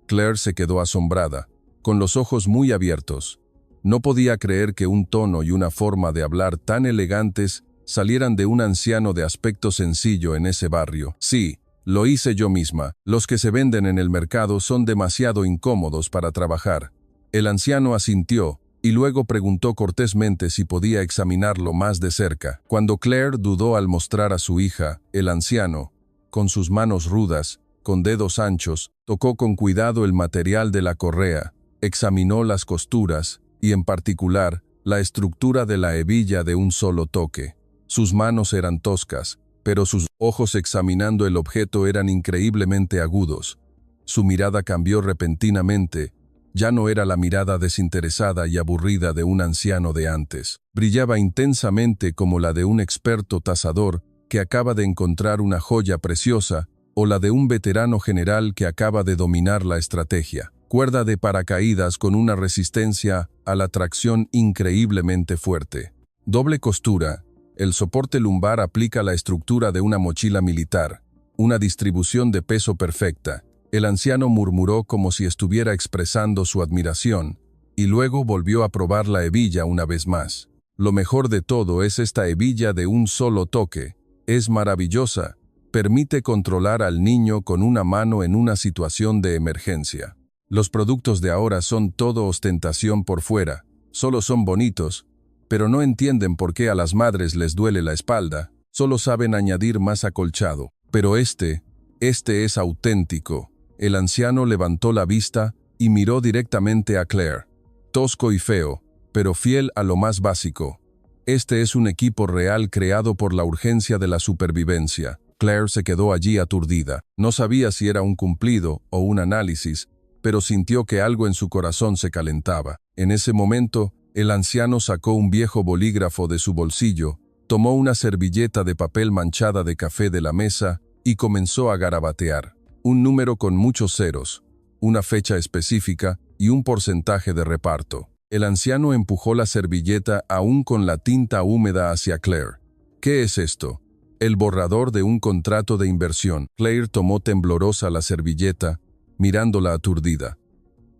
Claire se quedó asombrada, con los ojos muy abiertos. No podía creer que un tono y una forma de hablar tan elegantes salieran de un anciano de aspecto sencillo en ese barrio. Sí, lo hice yo misma. Los que se venden en el mercado son demasiado incómodos para trabajar. El anciano asintió y luego preguntó cortésmente si podía examinarlo más de cerca. Cuando Claire dudó al mostrar a su hija, el anciano, con sus manos rudas, con dedos anchos, tocó con cuidado el material de la correa, examinó las costuras y, en particular, la estructura de la hebilla de un solo toque. Sus manos eran toscas, pero sus ojos examinando el objeto eran increíblemente agudos. Su mirada cambió repentinamente. Ya no era la mirada desinteresada y aburrida de un anciano de antes. Brillaba intensamente como la de un experto tasador que acaba de encontrar una joya preciosa o la de un veterano general que acaba de dominar la estrategia. Cuerda de paracaídas con una resistencia a la tracción increíblemente fuerte. Doble costura. El soporte lumbar aplica la estructura de una mochila militar. una distribución de peso perfecta. El anciano murmuró como si estuviera expresando su admiración, y luego volvió a probar la hebilla una vez más. Lo mejor de todo es esta hebilla de un solo toque. Es maravillosa. Permite controlar al niño con una mano en una situación de emergencia. Los productos de ahora son todo ostentación por fuera. Solo son bonitos, pero no entienden por qué a las madres les duele la espalda. Solo saben añadir más acolchado. Pero este es auténtico. El anciano levantó la vista y miró directamente a Claire. Tosco y feo, pero fiel a lo más básico. Este es un equipo real creado por la urgencia de la supervivencia. Claire se quedó allí aturdida. No sabía si era un cumplido o un análisis, pero sintió que algo en su corazón se calentaba. En ese momento, el anciano sacó un viejo bolígrafo de su bolsillo, tomó una servilleta de papel manchada de café de la mesa y comenzó a garabatear. Un número con muchos ceros, una fecha específica y un porcentaje de reparto. El anciano empujó la servilleta aún con la tinta húmeda hacia Claire. ¿Qué es esto? El borrador de un contrato de inversión. Claire tomó temblorosa la servilleta, mirándola aturdida.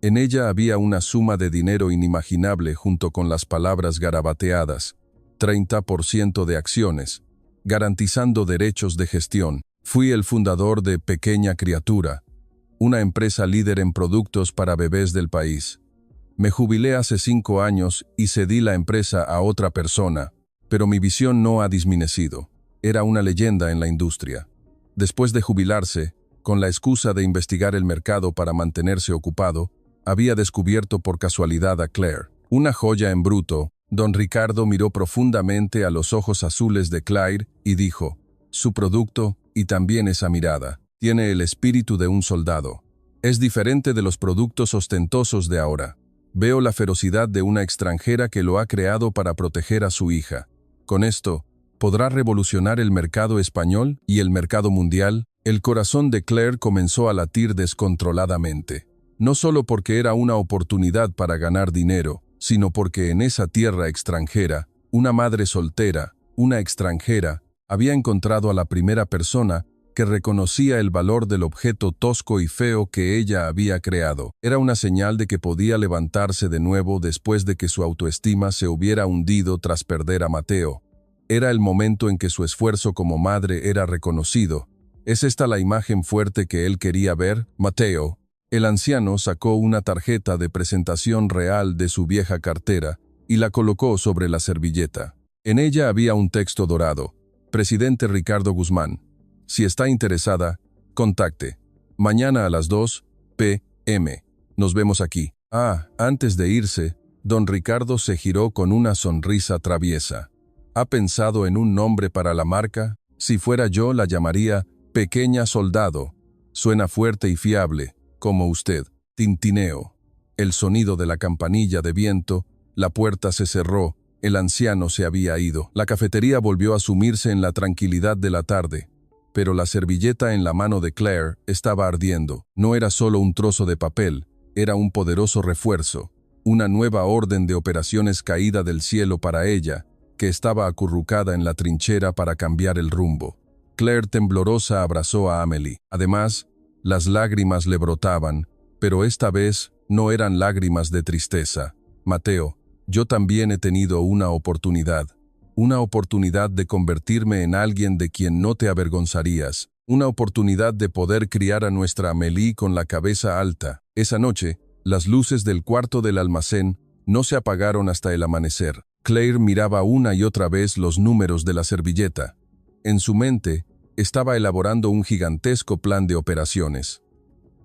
En ella había una suma de dinero inimaginable junto con las palabras garabateadas. 30% de acciones, garantizando derechos de gestión. Fui el fundador de Pequeña Criatura, una empresa líder en productos para bebés del país. Me jubilé hace 5 años y cedí la empresa a otra persona, pero mi visión no ha disminuido. Era una leyenda en la industria. Después de jubilarse, con la excusa de investigar el mercado para mantenerse ocupado, había descubierto por casualidad a Claire. Una joya en bruto, don Ricardo miró profundamente a los ojos azules de Claire y dijo, su producto, y también esa mirada, tiene el espíritu de un soldado. Es diferente de los productos ostentosos de ahora. Veo la ferocidad de una extranjera que lo ha creado para proteger a su hija. Con esto, ¿podrá revolucionar el mercado español y el mercado mundial? El corazón de Claire comenzó a latir descontroladamente. No solo porque era una oportunidad para ganar dinero, sino porque en esa tierra extranjera, una madre soltera, una extranjera, había encontrado a la primera persona que reconocía el valor del objeto tosco y feo que ella había creado. Era una señal de que podía levantarse de nuevo después de que su autoestima se hubiera hundido tras perder a Mateo. Era el momento en que su esfuerzo como madre era reconocido. ¿Es esta la imagen fuerte que él quería ver, Mateo? El anciano sacó una tarjeta de presentación real de su vieja cartera y la colocó sobre la servilleta. En ella había un texto dorado. Presidente Ricardo Guzmán. Si está interesada, contacte. Mañana a las 2 p.m. Nos vemos aquí. Antes de irse, don Ricardo se giró con una sonrisa traviesa. ¿Ha pensado en un nombre para la marca? Si fuera yo, la llamaría Pequeña Soldado. Suena fuerte y fiable, como usted. Tintineo. El sonido de la campanilla de viento, la puerta se cerró. El anciano se había ido. La cafetería volvió a sumirse en la tranquilidad de la tarde, pero la servilleta en la mano de Claire estaba ardiendo. No era solo un trozo de papel, era un poderoso refuerzo, una nueva orden de operaciones caída del cielo para ella, que estaba acurrucada en la trinchera para cambiar el rumbo. Claire temblorosa abrazó a Amélie. Además, las lágrimas le brotaban, pero esta vez no eran lágrimas de tristeza. Mateo, yo también he tenido una oportunidad de convertirme en alguien de quien no te avergonzarías, una oportunidad de poder criar a nuestra Amélie con la cabeza alta. Esa noche, las luces del cuarto del almacén no se apagaron hasta el amanecer. Claire miraba una y otra vez los números de la servilleta. En su mente, estaba elaborando un gigantesco plan de operaciones.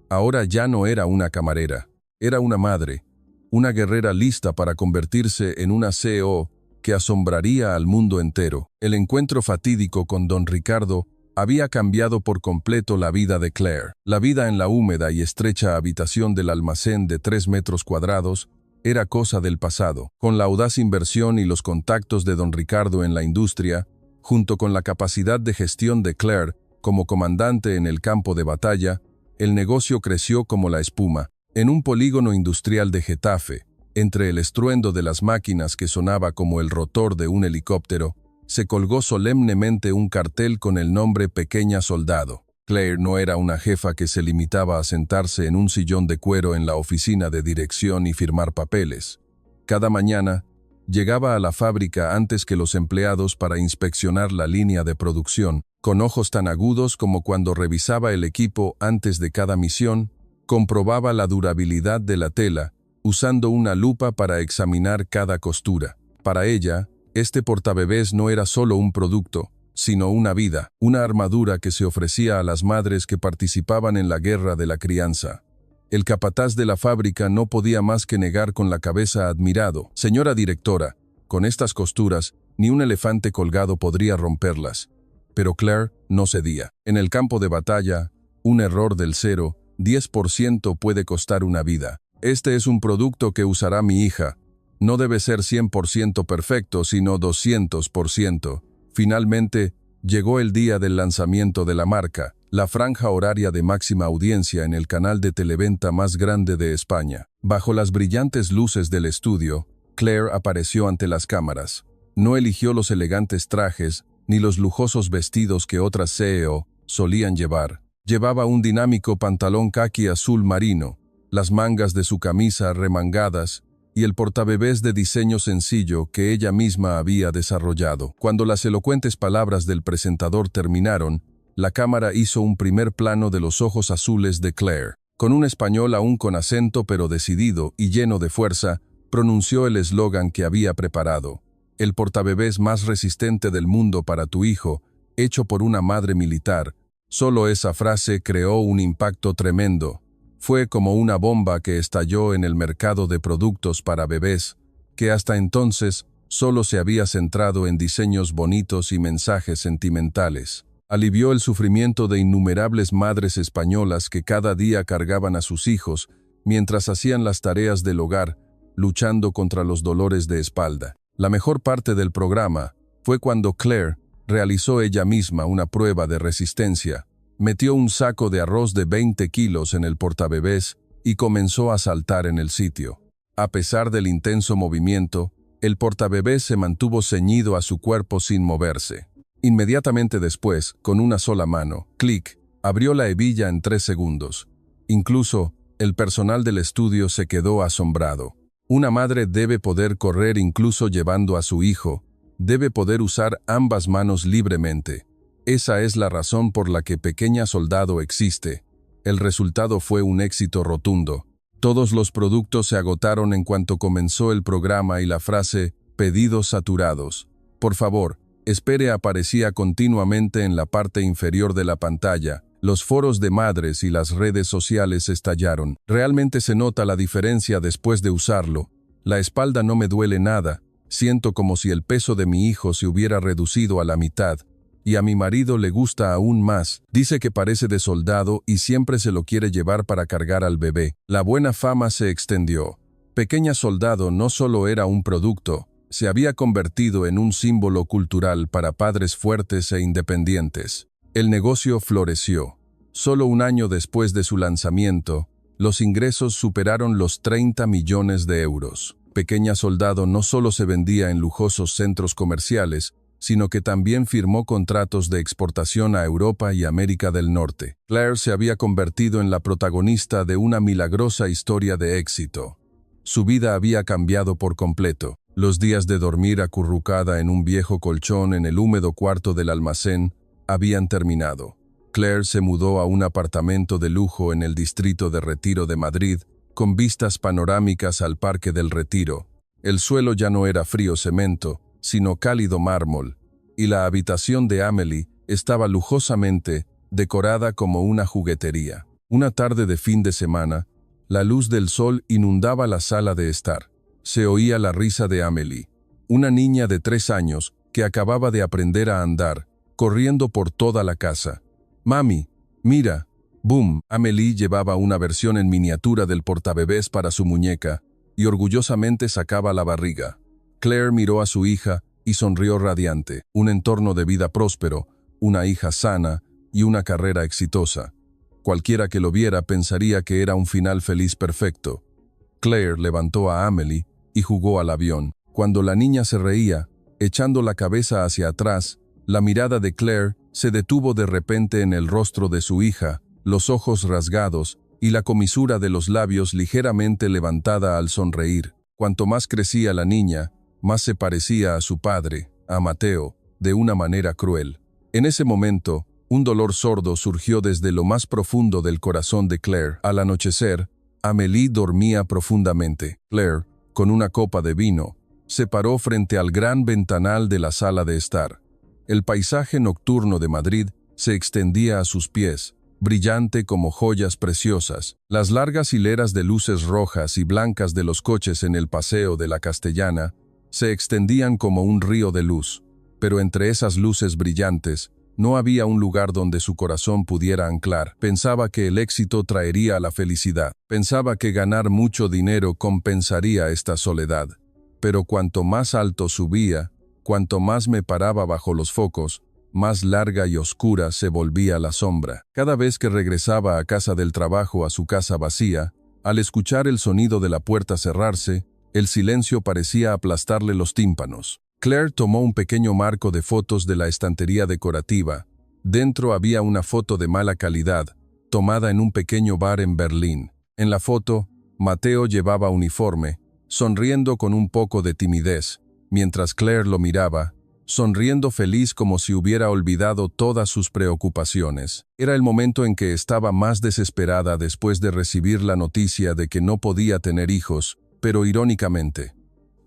Ahora ya no era una camarera, era una madre, una guerrera lista para convertirse en una CEO que asombraría al mundo entero. El encuentro fatídico con don Ricardo había cambiado por completo la vida de Claire. La vida en la húmeda y estrecha habitación del almacén de 3 metros cuadrados era cosa del pasado. Con la audaz inversión y los contactos de don Ricardo en la industria, junto con la capacidad de gestión de Claire como comandante en el campo de batalla, el negocio creció como la espuma. En un polígono industrial de Getafe, entre el estruendo de las máquinas que sonaba como el rotor de un helicóptero, se colgó solemnemente un cartel con el nombre Pequeña Soldado. Claire no era una jefa que se limitaba a sentarse en un sillón de cuero en la oficina de dirección y firmar papeles. Cada mañana, llegaba a la fábrica antes que los empleados para inspeccionar la línea de producción, con ojos tan agudos como cuando revisaba el equipo antes de cada misión, comprobaba la durabilidad de la tela, usando una lupa para examinar cada costura. Para ella, este portabebés no era solo un producto, sino una vida, una armadura que se ofrecía a las madres que participaban en la guerra de la crianza. El capataz de la fábrica no podía más que negar con la cabeza admirado. Señora directora, con estas costuras, ni un elefante colgado podría romperlas. Pero Claire no cedía. En el campo de batalla, un error del 0,10% puede costar una vida. Este es un producto que usará mi hija. No debe ser 100% perfecto, sino 200%. Finalmente, llegó el día del lanzamiento de la marca, la franja horaria de máxima audiencia en el canal de televenta más grande de España. Bajo las brillantes luces del estudio, Claire apareció ante las cámaras. No eligió los elegantes trajes ni los lujosos vestidos que otras CEO solían llevar. Llevaba un dinámico pantalón caqui azul marino, las mangas de su camisa remangadas y el portabebés de diseño sencillo que ella misma había desarrollado. Cuando las elocuentes palabras del presentador terminaron, la cámara hizo un primer plano de los ojos azules de Claire. Con un español aún con acento pero decidido y lleno de fuerza, pronunció el eslogan que había preparado. El portabebés más resistente del mundo para tu hijo, hecho por una madre militar. Solo esa frase creó un impacto tremendo. Fue como una bomba que estalló en el mercado de productos para bebés, que hasta entonces solo se había centrado en diseños bonitos y mensajes sentimentales. Alivió el sufrimiento de innumerables madres españolas que cada día cargaban a sus hijos mientras hacían las tareas del hogar, luchando contra los dolores de espalda. La mejor parte del programa fue cuando Claire realizó ella misma una prueba de resistencia. Metió un saco de arroz de 20 kilos en el portabebés y comenzó a saltar en el sitio. A pesar del intenso movimiento, el portabebés se mantuvo ceñido a su cuerpo sin moverse. Inmediatamente después, con una sola mano, clic, abrió la hebilla en 3 segundos. Incluso, el personal del estudio se quedó asombrado. Una madre debe poder correr incluso llevando a su hijo, debe poder usar ambas manos libremente. Esa es la razón por la que Pequeña Soldado existe. El resultado fue un éxito rotundo. Todos los productos se agotaron en cuanto comenzó el programa y la frase «pedidos saturados». Por favor, espere aparecía continuamente en la parte inferior de la pantalla. Los foros de madres y las redes sociales estallaron. Realmente se nota la diferencia después de usarlo. La espalda no me duele nada. Siento como si el peso de mi hijo se hubiera reducido a la mitad. Y a mi marido le gusta aún más. Dice que parece de soldado y siempre se lo quiere llevar para cargar al bebé. La buena fama se extendió. Pequeña Soldado no solo era un producto, se había convertido en un símbolo cultural para padres fuertes e independientes. El negocio floreció. Solo un año después de su lanzamiento, los ingresos superaron los 30 millones de euros. Pequeña Soldado no solo se vendía en lujosos centros comerciales, sino que también firmó contratos de exportación a Europa y América del Norte. Claire se había convertido en la protagonista de una milagrosa historia de éxito. Su vida había cambiado por completo. Los días de dormir acurrucada en un viejo colchón en el húmedo cuarto del almacén habían terminado. Claire se mudó a un apartamento de lujo en el distrito de Retiro de Madrid, con vistas panorámicas al Parque del Retiro. El suelo ya no era frío cemento, sino cálido mármol, y la habitación de Amélie estaba lujosamente decorada como una juguetería. Una tarde de fin de semana, la luz del sol inundaba la sala de estar. Se oía la risa de Amélie, una niña de 3 años que acababa de aprender a andar, corriendo por toda la casa. «Mami, mira». ¡Boom! Amélie llevaba una versión en miniatura del portabebés para su muñeca y orgullosamente sacaba la barriga. Claire miró a su hija y sonrió radiante. Un entorno de vida próspero, una hija sana y una carrera exitosa. Cualquiera que lo viera pensaría que era un final feliz perfecto. Claire levantó a Amélie y jugó al avión. Cuando la niña se reía, echando la cabeza hacia atrás, la mirada de Claire se detuvo de repente en el rostro de su hija, los ojos rasgados y la comisura de los labios ligeramente levantada al sonreír. Cuanto más crecía la niña, más se parecía a su padre, a Mateo, de una manera cruel. En ese momento, un dolor sordo surgió desde lo más profundo del corazón de Claire. Al anochecer, Amélie dormía profundamente. Claire, con una copa de vino, se paró frente al gran ventanal de la sala de estar. El paisaje nocturno de Madrid se extendía a sus pies, brillante como joyas preciosas. Las largas hileras de luces rojas y blancas de los coches en el paseo de la Castellana se extendían como un río de luz, pero entre esas luces brillantes no había un lugar donde su corazón pudiera anclar. Pensaba que el éxito traería la felicidad. Pensaba que ganar mucho dinero compensaría esta soledad. Pero cuanto más alto subía, cuanto más me paraba bajo los focos, más larga y oscura se volvía la sombra. Cada vez que regresaba a casa del trabajo a su casa vacía, al escuchar el sonido de la puerta cerrarse, el silencio parecía aplastarle los tímpanos. Claire tomó un pequeño marco de fotos de la estantería decorativa. Dentro había una foto de mala calidad, tomada en un pequeño bar en Berlín. En la foto, Mateo llevaba uniforme, sonriendo con un poco de timidez, mientras Claire lo miraba, sonriendo feliz como si hubiera olvidado todas sus preocupaciones. Era el momento en que estaba más desesperada después de recibir la noticia de que no podía tener hijos, pero irónicamente.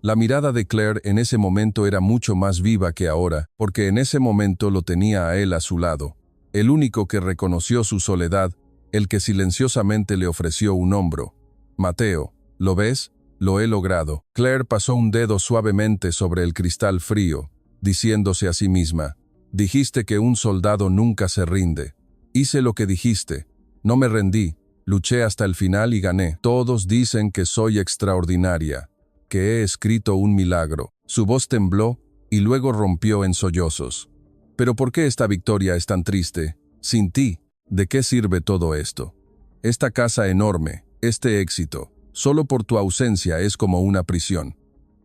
La mirada de Claire en ese momento era mucho más viva que ahora, porque en ese momento lo tenía a él a su lado, el único que reconoció su soledad, el que silenciosamente le ofreció un hombro. «Mateo, ¿lo ves? Lo he logrado». Claire pasó un dedo suavemente sobre el cristal frío, diciéndose a sí misma, «Dijiste que un soldado nunca se rinde. Hice lo que dijiste. No me rendí. Luché hasta el final y gané. Todos dicen que soy extraordinaria, que he escrito un milagro». Su voz tembló y luego rompió en sollozos. «¿Pero por qué esta victoria es tan triste? Sin ti, ¿de qué sirve todo esto? Esta casa enorme, este éxito, solo por tu ausencia es como una prisión».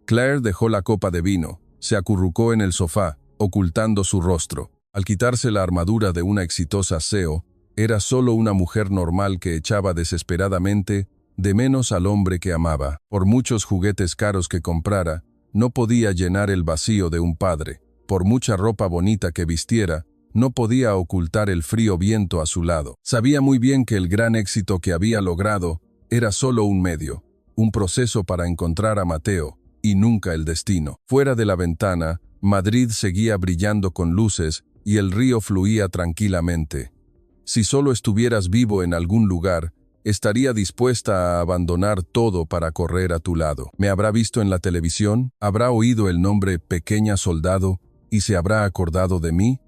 Claire dejó la copa de vino, se acurrucó en el sofá, ocultando su rostro. Al quitarse la armadura de una exitosa CEO, era solo una mujer normal que echaba desesperadamente de menos al hombre que amaba. Por muchos juguetes caros que comprara, no podía llenar el vacío de un padre. Por mucha ropa bonita que vistiera, no podía ocultar el frío viento a su lado. Sabía muy bien que el gran éxito que había logrado era solo un medio, un proceso para encontrar a Mateo, y nunca el destino. Fuera de la ventana, Madrid seguía brillando con luces y el río fluía tranquilamente. Si solo estuvieras vivo en algún lugar, estaría dispuesta a abandonar todo para correr a tu lado. ¿Me habrá visto en la televisión? ¿Habrá oído el nombre Pequeña Soldado y se habrá acordado de mí?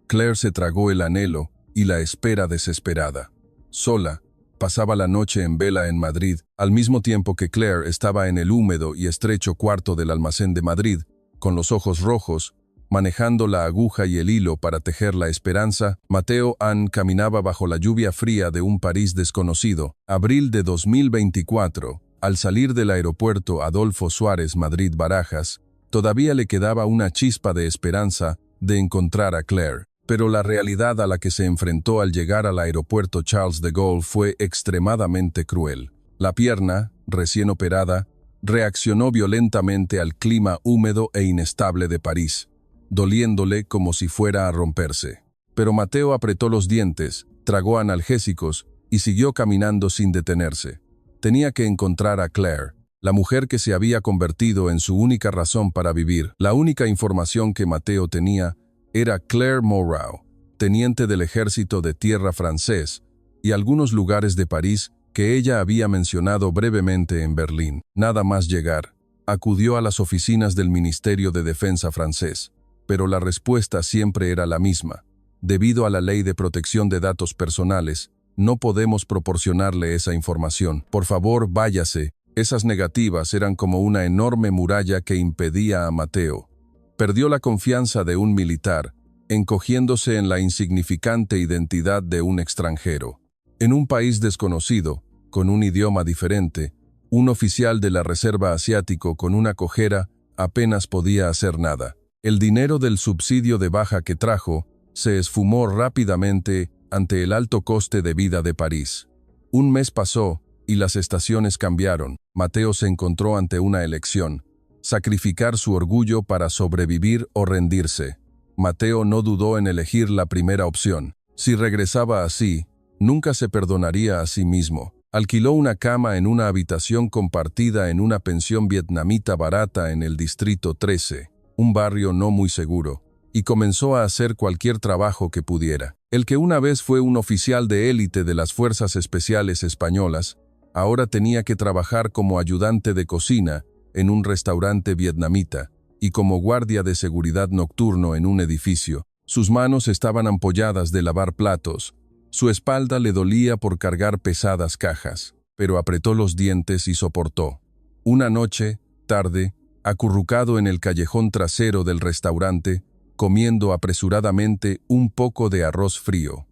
Claire se tragó el anhelo y la espera desesperada. Sola, pasaba la noche en vela en Madrid, al mismo tiempo que Claire estaba en el húmedo y estrecho cuarto del almacén de Madrid, con los ojos rojos, manejando la aguja y el hilo para tejer la esperanza. Mateo Ann caminaba bajo la lluvia fría de un París desconocido. Abril de 2024, al salir del aeropuerto Adolfo Suárez Madrid-Barajas, todavía le quedaba una chispa de esperanza de encontrar a Claire. Pero la realidad a la que se enfrentó al llegar al aeropuerto Charles de Gaulle fue extremadamente cruel. La pierna, recién operada, reaccionó violentamente al clima húmedo e inestable de París, doliéndole como si fuera a romperse. Pero Mateo apretó los dientes, tragó analgésicos y siguió caminando sin detenerse. Tenía que encontrar a Claire, la mujer que se había convertido en su única razón para vivir. La única información que Mateo tenía era Claire Moreau, teniente del ejército de tierra francés, y algunos lugares de París que ella había mencionado brevemente en Berlín. Nada más llegar, acudió a las oficinas del Ministerio de Defensa francés, pero la respuesta siempre era la misma. Debido a la ley de protección de datos personales, no podemos proporcionarle esa información. Por favor, váyase. Esas negativas eran como una enorme muralla que impedía a Mateo. Perdió la confianza de un militar, encogiéndose en la insignificante identidad de un extranjero. En un país desconocido, con un idioma diferente, un oficial de la Reserva Asiático con una cojera apenas podía hacer nada. El dinero del subsidio de baja que trajo se esfumó rápidamente ante el alto coste de vida de París. Un mes pasó y las estaciones cambiaron. Mateo se encontró ante una elección: sacrificar su orgullo para sobrevivir o rendirse. Mateo no dudó en elegir la primera opción. Si regresaba así, nunca se perdonaría a sí mismo. Alquiló una cama en una habitación compartida en una pensión vietnamita barata en el Distrito 13, un barrio no muy seguro, y comenzó a hacer cualquier trabajo que pudiera. El que una vez fue un oficial de élite de las Fuerzas Especiales Españolas, ahora tenía que trabajar como ayudante de cocina en un restaurante vietnamita y como guardia de seguridad nocturno en un edificio. Sus manos estaban ampolladas de lavar platos. Su espalda le dolía por cargar pesadas cajas, pero apretó los dientes y soportó. Una noche, tarde, acurrucado en el callejón trasero del restaurante, comiendo apresuradamente un poco de arroz frío,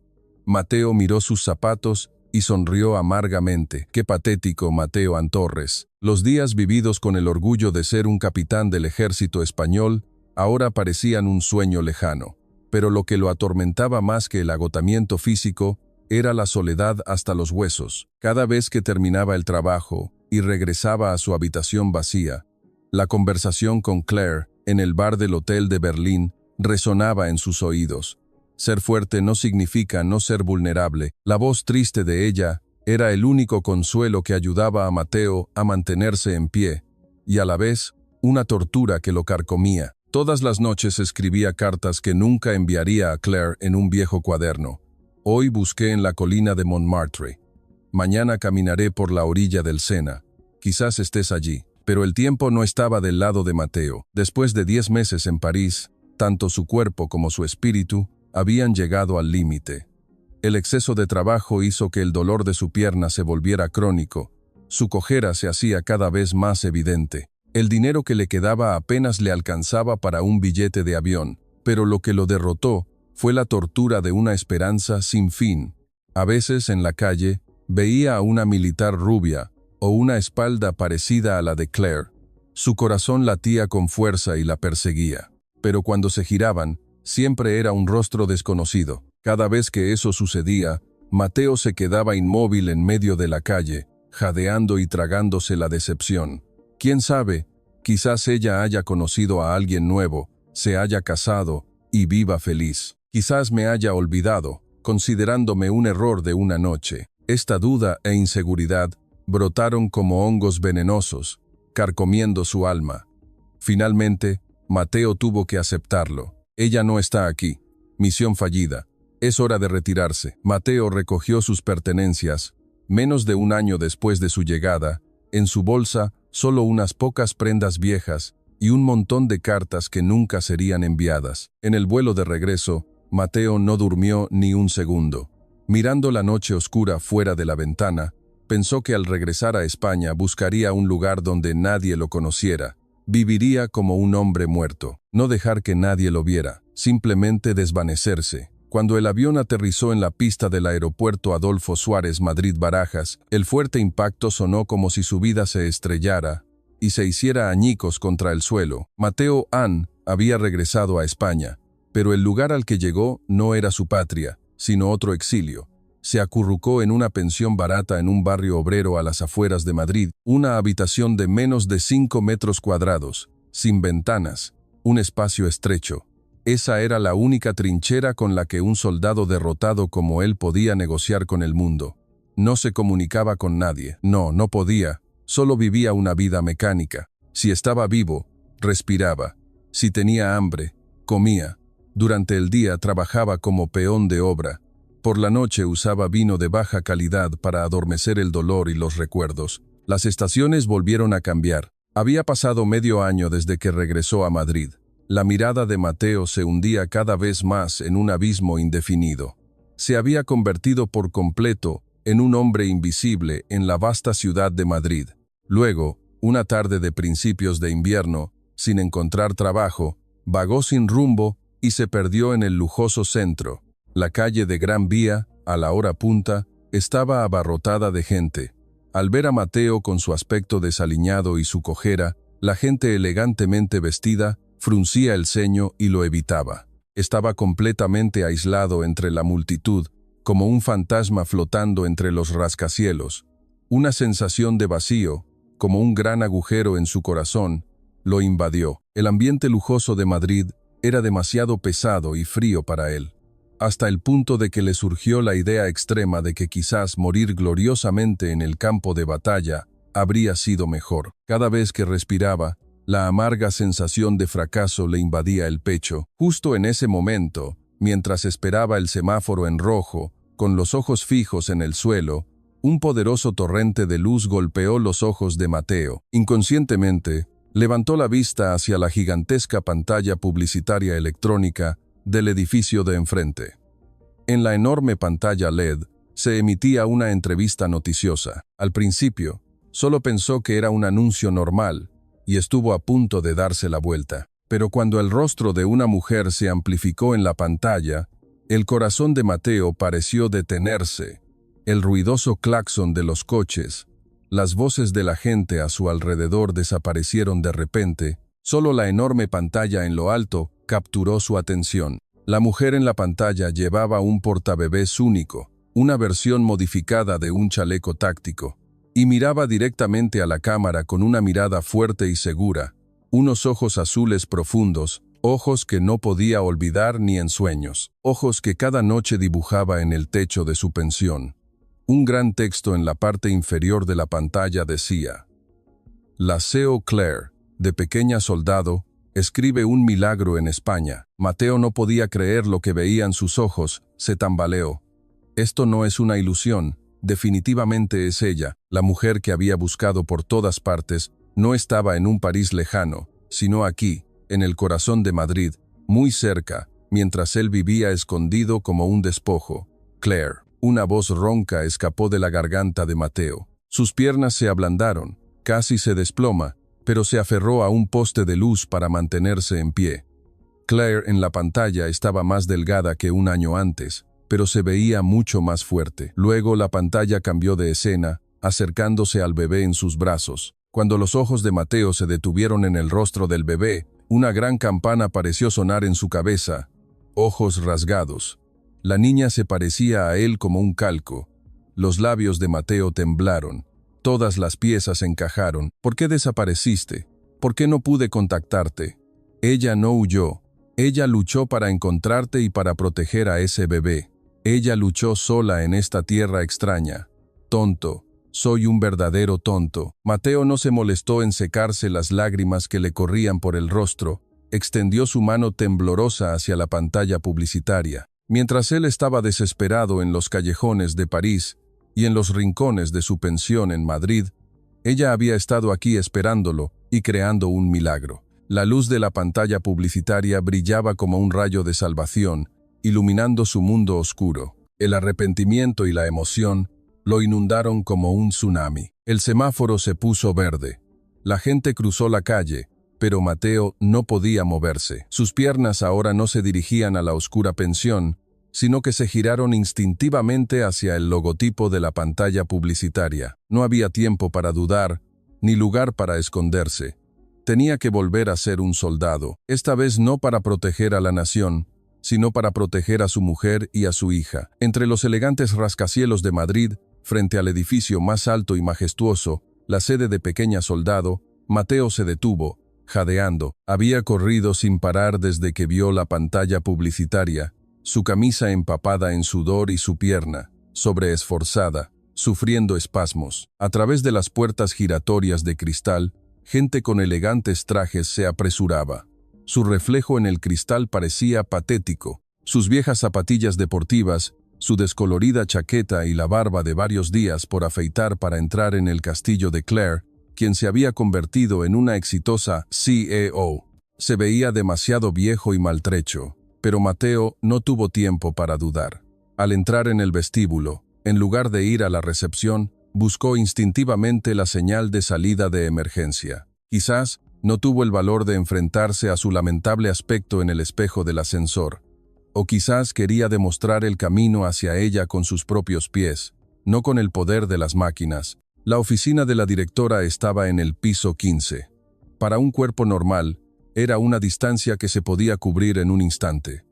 Mateo miró sus zapatos y sonrió amargamente. Qué patético, Mateo Antorres. Los días vividos con el orgullo de ser un capitán del ejército español ahora parecían un sueño lejano. Pero lo que lo atormentaba más que el agotamiento físico era la soledad hasta los huesos. Cada vez que terminaba el trabajo y regresaba a su habitación vacía, la conversación con Claire en el bar del hotel de Berlín resonaba en sus oídos. Ser fuerte no significa no ser vulnerable. La voz triste de ella era el único consuelo que ayudaba a Mateo a mantenerse en pie, y a la vez una tortura que lo carcomía. Todas las noches escribía cartas que nunca enviaría a Claire en un viejo cuaderno. Hoy busqué en la colina de Montmartre. Mañana caminaré por la orilla del Sena. Quizás estés allí. Pero el tiempo no estaba del lado de Mateo. Después de 10 meses en París, tanto su cuerpo como su espíritu habían llegado al límite. El exceso de trabajo hizo que el dolor de su pierna se volviera crónico. Su cojera se hacía cada vez más evidente. El dinero que le quedaba apenas le alcanzaba para un billete de avión, pero lo que lo derrotó fue la tortura de una esperanza sin fin. A veces en la calle veía a una militar rubia o una espalda parecida a la de Claire. Su corazón latía con fuerza y la perseguía. Pero cuando se giraban, siempre era un rostro desconocido. Cada vez que eso sucedía, Mateo se quedaba inmóvil en medio de la calle, jadeando y tragándose la decepción. ¿Quién sabe? Quizás ella haya conocido a alguien nuevo, se haya casado y viva feliz. Quizás me haya olvidado, considerándome un error de una noche. Esta duda e inseguridad brotaron como hongos venenosos, carcomiendo su alma. Finalmente, Mateo tuvo que aceptarlo. Ella no está aquí. Misión fallida. Es hora de retirarse. Mateo recogió sus pertenencias. Menos de un año después de su llegada, en su bolsa, solo unas pocas prendas viejas y un montón de cartas que nunca serían enviadas. En el vuelo de regreso, Mateo no durmió ni un segundo. Mirando la noche oscura fuera de la ventana, pensó que al regresar a España buscaría un lugar donde nadie lo conociera. Viviría como un hombre muerto. No dejar que nadie lo viera, simplemente desvanecerse. Cuando el avión aterrizó en la pista del aeropuerto Adolfo Suárez Madrid-Barajas, el fuerte impacto sonó como si su vida se estrellara y se hiciera añicos contra el suelo. Mateo Ann había regresado a España, pero el lugar al que llegó no era su patria, sino otro exilio. Se acurrucó en una pensión barata en un barrio obrero a las afueras de Madrid, una habitación de menos de 5 metros cuadrados, sin ventanas, un espacio estrecho. Esa era la única trinchera con la que un soldado derrotado como él podía negociar con el mundo. No se comunicaba con nadie. No podía. Solo vivía una vida mecánica. Si estaba vivo, respiraba. Si tenía hambre, comía. Durante el día trabajaba como peón de obra. Por la noche usaba vino de baja calidad para adormecer el dolor y los recuerdos. Las estaciones volvieron a cambiar. Había pasado medio año desde que regresó a Madrid. La mirada de Mateo se hundía cada vez más en un abismo indefinido. Se había convertido por completo en un hombre invisible en la vasta ciudad de Madrid. Luego, una tarde de principios de invierno, sin encontrar trabajo, vagó sin rumbo y se perdió en el lujoso centro. La calle de Gran Vía, a la hora punta, estaba abarrotada de gente. Al ver a Mateo con su aspecto desaliñado y su cojera, la gente elegantemente vestida fruncía el ceño y lo evitaba. Estaba completamente aislado entre la multitud, como un fantasma flotando entre los rascacielos. Una sensación de vacío, como un gran agujero en su corazón, lo invadió. El ambiente lujoso de Madrid era demasiado pesado y frío para él, hasta el punto de que le surgió la idea extrema de que quizás morir gloriosamente en el campo de batalla habría sido mejor. Cada vez que respiraba, la amarga sensación de fracaso le invadía el pecho. Justo en ese momento, mientras esperaba el semáforo en rojo, con los ojos fijos en el suelo, un poderoso torrente de luz golpeó los ojos de Mateo. Inconscientemente, levantó la vista hacia la gigantesca pantalla publicitaria electrónica del edificio de enfrente. En la enorme pantalla LED se emitía una entrevista noticiosa. Al principio, solo pensó que era un anuncio normal y estuvo a punto de darse la vuelta. Pero cuando el rostro de una mujer se amplificó en la pantalla, el corazón de Mateo pareció detenerse. El ruidoso claxon de los coches, las voces de la gente a su alrededor desaparecieron de repente. Solo la enorme pantalla en lo alto capturó su atención. La mujer en la pantalla llevaba un portabebés único, una versión modificada de un chaleco táctico, y miraba directamente a la cámara con una mirada fuerte y segura, unos ojos azules profundos, ojos que no podía olvidar ni en sueños, ojos que cada noche dibujaba en el techo de su pensión. Un gran texto en la parte inferior de la pantalla decía: La CEO Claire, de Pequeña Soldado, escribe un milagro en España. Mateo no podía creer lo que veían sus ojos, se tambaleó. Esto no es una ilusión, definitivamente es ella. La mujer que había buscado por todas partes no estaba en un París lejano, sino aquí, en el corazón de Madrid, muy cerca, mientras él vivía escondido como un despojo. Claire. Una voz ronca escapó de la garganta de Mateo. Sus piernas se ablandaron, casi se desploma, pero se aferró a un poste de luz para mantenerse en pie. Claire en la pantalla estaba más delgada que un año antes, pero se veía mucho más fuerte. Luego la pantalla cambió de escena, acercándose al bebé en sus brazos. Cuando los ojos de Mateo se detuvieron en el rostro del bebé, una gran campana pareció sonar en su cabeza. Ojos rasgados. La niña se parecía a él como un calco. Los labios de Mateo temblaron. Todas las piezas encajaron. ¿Por qué desapareciste? ¿Por qué no pude contactarte? Ella no huyó. Ella luchó para encontrarte y para proteger a ese bebé. Ella luchó sola en esta tierra extraña. Tonto. Soy un verdadero tonto. Mateo no se molestó en secarse las lágrimas que le corrían por el rostro. Extendió su mano temblorosa hacia la pantalla publicitaria. Mientras él estaba desesperado en los callejones de París y en los rincones de su pensión en Madrid, ella había estado aquí esperándolo y creando un milagro. La luz de la pantalla publicitaria brillaba como un rayo de salvación, iluminando su mundo oscuro. El arrepentimiento y la emoción lo inundaron como un tsunami. El semáforo se puso verde. La gente cruzó la calle, pero Mateo no podía moverse. Sus piernas ahora no se dirigían a la oscura pensión, sino que se giraron instintivamente hacia el logotipo de la pantalla publicitaria. No había tiempo para dudar, ni lugar para esconderse. Tenía que volver a ser un soldado, esta vez no para proteger a la nación, sino para proteger a su mujer y a su hija. Entre los elegantes rascacielos de Madrid, frente al edificio más alto y majestuoso, la sede de Pequeña Soldado, Mateo se detuvo, jadeando. Había corrido sin parar desde que vio la pantalla publicitaria, su camisa empapada en sudor y su pierna, sobreesforzada, sufriendo espasmos. A través de las puertas giratorias de cristal, gente con elegantes trajes se apresuraba. Su reflejo en el cristal parecía patético. Sus viejas zapatillas deportivas, su descolorida chaqueta y la barba de varios días por afeitar para entrar en el castillo de Claire, quien se había convertido en una exitosa CEO. Se veía demasiado viejo y maltrecho, pero Mateo no tuvo tiempo para dudar. Al entrar en el vestíbulo, en lugar de ir a la recepción, buscó instintivamente la señal de salida de emergencia. Quizás no tuvo el valor de enfrentarse a su lamentable aspecto en el espejo del ascensor, o quizás quería demostrar el camino hacia ella con sus propios pies, no con el poder de las máquinas. La oficina de la directora estaba en el piso 15. Para un cuerpo normal, era una distancia que se podía cubrir en un instante.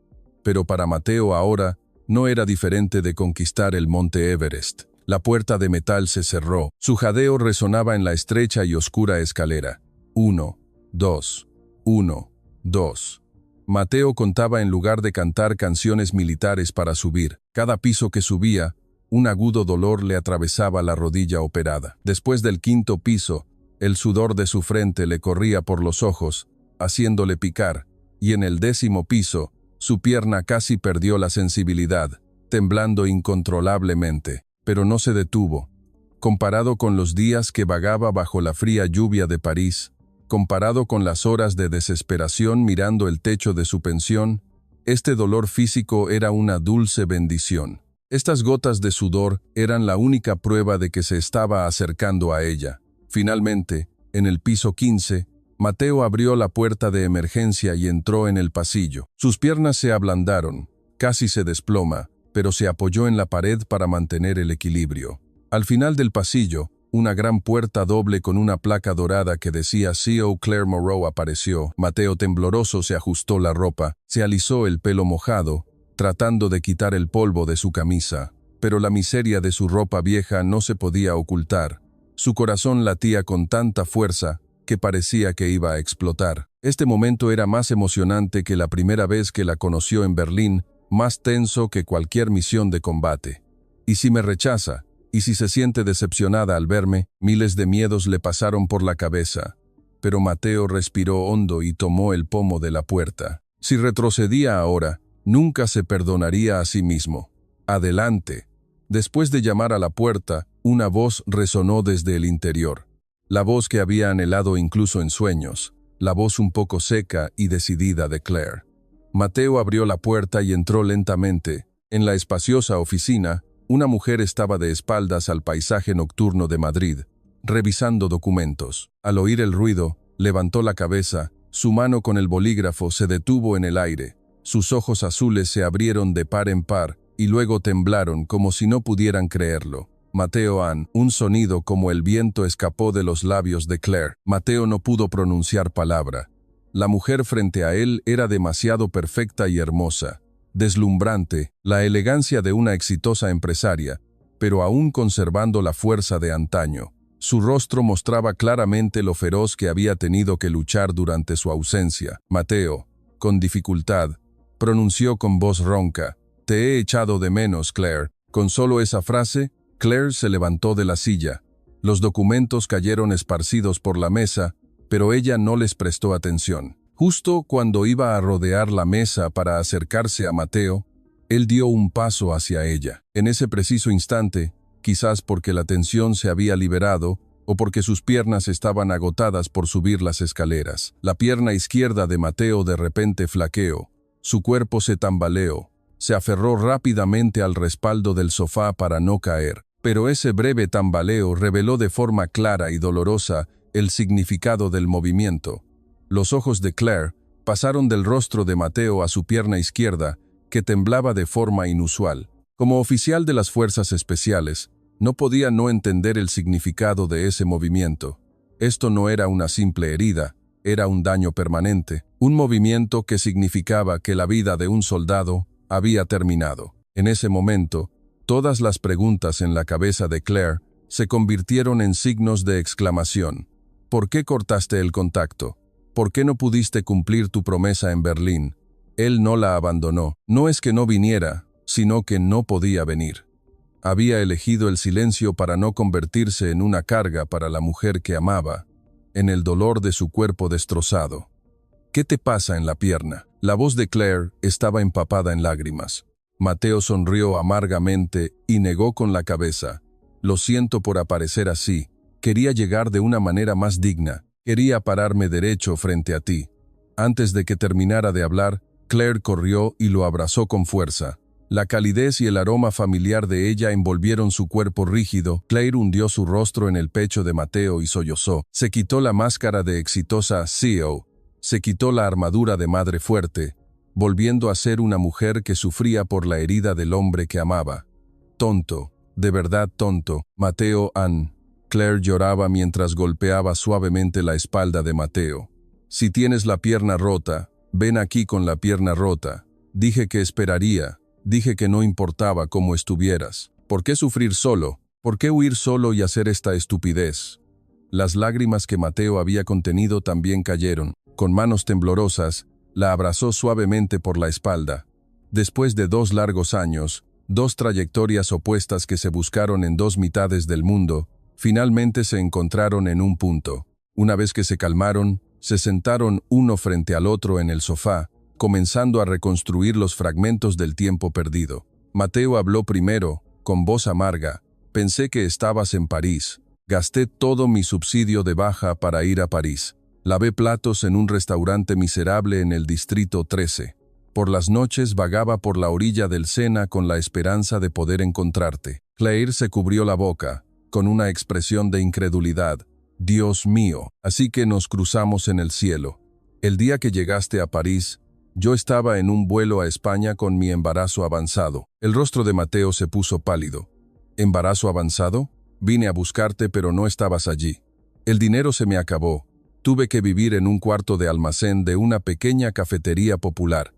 pero para Mateo ahora no era diferente de conquistar el monte Everest. La puerta de metal se cerró. Su jadeo resonaba en la estrecha y oscura escalera. 1, 2, 1, 2. Mateo contaba en lugar de cantar canciones militares para subir. Cada piso que subía, un agudo dolor le atravesaba la rodilla operada. Después del 5.º piso, el sudor de su frente le corría por los ojos, haciéndole picar, y en el 10.º piso, su pierna casi perdió la sensibilidad, temblando incontrolablemente, pero no se detuvo. Comparado con los días que vagaba bajo la fría lluvia de París, comparado con las horas de desesperación mirando el techo de su pensión, este dolor físico era una dulce bendición. Estas gotas de sudor eran la única prueba de que se estaba acercando a ella. Finalmente, en el piso 15, Mateo abrió la puerta de emergencia y entró en el pasillo. Sus piernas se ablandaron, casi se desploma, pero se apoyó en la pared para mantener el equilibrio. Al final del pasillo, una gran puerta doble con una placa dorada que decía C.O. Claire Moreau apareció. Mateo tembloroso se ajustó la ropa, se alisó el pelo mojado, tratando de quitar el polvo de su camisa, pero la miseria de su ropa vieja no se podía ocultar. Su corazón latía con tanta fuerza que parecía que iba a explotar. Este momento era más emocionante que la primera vez que la conoció en Berlín, más tenso que cualquier misión de combate. ¿Y si me rechaza? ¿Y si se siente decepcionada al verme? Miles de miedos le pasaron por la cabeza. Pero Mateo respiró hondo y tomó el pomo de la puerta. Si retrocedía ahora, nunca se perdonaría a sí mismo. Adelante. Después de llamar a la puerta, una voz resonó desde el interior. La voz que había anhelado incluso en sueños. La voz un poco seca y decidida de Claire. Mateo abrió la puerta y entró lentamente. En la espaciosa oficina, una mujer estaba de espaldas al paisaje nocturno de Madrid, revisando documentos. Al oír el ruido, levantó la cabeza, su mano con el bolígrafo se detuvo en el aire. Sus ojos azules se abrieron de par en par y luego temblaron como si no pudieran creerlo. Mateo Ann, un sonido como el viento escapó de los labios de Claire. Mateo no pudo pronunciar palabra. La mujer frente a él era demasiado perfecta y hermosa, deslumbrante, la elegancia de una exitosa empresaria, pero aún conservando la fuerza de antaño. Su rostro mostraba claramente lo feroz que había tenido que luchar durante su ausencia. Mateo, con dificultad, pronunció con voz ronca: «Te he echado de menos, Claire». Con solo esa frase, Claire se levantó de la silla. Los documentos cayeron esparcidos por la mesa, pero ella no les prestó atención. Justo cuando iba a rodear la mesa para acercarse a Mateo, él dio un paso hacia ella. En ese preciso instante, quizás porque la tensión se había liberado o porque sus piernas estaban agotadas por subir las escaleras, la pierna izquierda de Mateo de repente flaqueó. Su cuerpo se tambaleó. Se aferró rápidamente al respaldo del sofá para no caer, pero ese breve tambaleo reveló de forma clara y dolorosa el significado del movimiento. Los ojos de Claire pasaron del rostro de Mateo a su pierna izquierda, que temblaba de forma inusual. Como oficial de las fuerzas especiales, no podía no entender el significado de ese movimiento. Esto no era una simple herida, era un daño permanente, un movimiento que significaba que la vida de un soldado había terminado. En ese momento, todas las preguntas en la cabeza de Claire se convirtieron en signos de exclamación. ¿Por qué cortaste el contacto? ¿Por qué no pudiste cumplir tu promesa en Berlín? Él no la abandonó. No es que no viniera, sino que no podía venir. Había elegido el silencio para no convertirse en una carga para la mujer que amaba, en el dolor de su cuerpo destrozado. ¿Qué te pasa en la pierna? La voz de Claire estaba empapada en lágrimas. Mateo sonrió amargamente y negó con la cabeza. Lo siento por aparecer así. Quería llegar de una manera más digna. Quería pararme derecho frente a ti. Antes de que terminara de hablar, Claire corrió y lo abrazó con fuerza. La calidez y el aroma familiar de ella envolvieron su cuerpo rígido. Claire hundió su rostro en el pecho de Mateo y sollozó. Se quitó la máscara de exitosa CEO. Se quitó la armadura de madre fuerte, volviendo a ser una mujer que sufría por la herida del hombre que amaba. Tonto, de verdad tonto, Mateo Ann. Claire lloraba mientras golpeaba suavemente la espalda de Mateo. Si tienes la pierna rota, ven aquí con la pierna rota. Dije que esperaría, dije que no importaba cómo estuvieras. ¿Por qué sufrir solo? ¿Por qué huir solo y hacer esta estupidez? Las lágrimas que Mateo había contenido también cayeron. Con manos temblorosas, la abrazó suavemente por la espalda. Después de 2 largos años, 2 trayectorias opuestas que se buscaron en 2 mitades del mundo, finalmente se encontraron en un punto. Una vez que se calmaron, se sentaron uno frente al otro en el sofá, comenzando a reconstruir los fragmentos del tiempo perdido. Mateo habló primero, con voz amarga. Pensé que estabas en París. Gasté todo mi subsidio de baja para ir a París. Lavé platos en un restaurante miserable en el distrito 13. Por las noches vagaba por la orilla del Sena con la esperanza de poder encontrarte. Claire se cubrió la boca, con una expresión de incredulidad. Dios mío, así que nos cruzamos en el cielo. El día que llegaste a París, yo estaba en un vuelo a España con mi embarazo avanzado. El rostro de Mateo se puso pálido. ¿Embarazo avanzado? Vine a buscarte, pero no estabas allí. El dinero se me acabó. Tuve que vivir en un cuarto de almacén de una pequeña cafetería popular.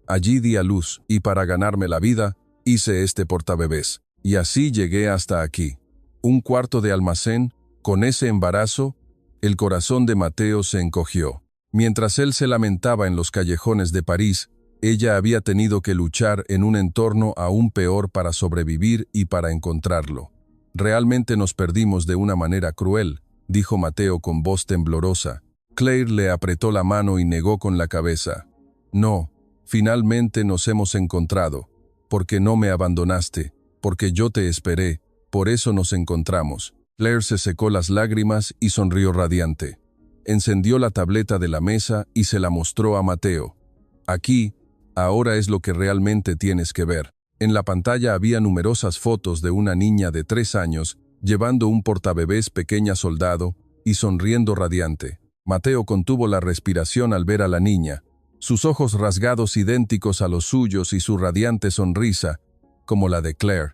Allí di a luz, y para ganarme la vida, hice este portabebés. Y así llegué hasta aquí. Un cuarto de almacén, con ese embarazo. El corazón de Mateo se encogió. Mientras él se lamentaba en los callejones de París, ella había tenido que luchar en un entorno aún peor para sobrevivir y para encontrarlo. Realmente nos perdimos de una manera cruel, dijo Mateo con voz temblorosa. Claire le apretó la mano y negó con la cabeza. No, finalmente nos hemos encontrado, porque no me abandonaste, porque yo te esperé, por eso nos encontramos. Claire se secó las lágrimas y sonrió radiante. Encendió la tableta de la mesa y se la mostró a Mateo. Aquí, ahora es lo que realmente tienes que ver. En la pantalla había numerosas fotos de una niña de 3 años llevando un portabebés pequeña soldado y sonriendo radiante. Mateo contuvo la respiración al ver a la niña, sus ojos rasgados idénticos a los suyos y su radiante sonrisa, como la de Claire,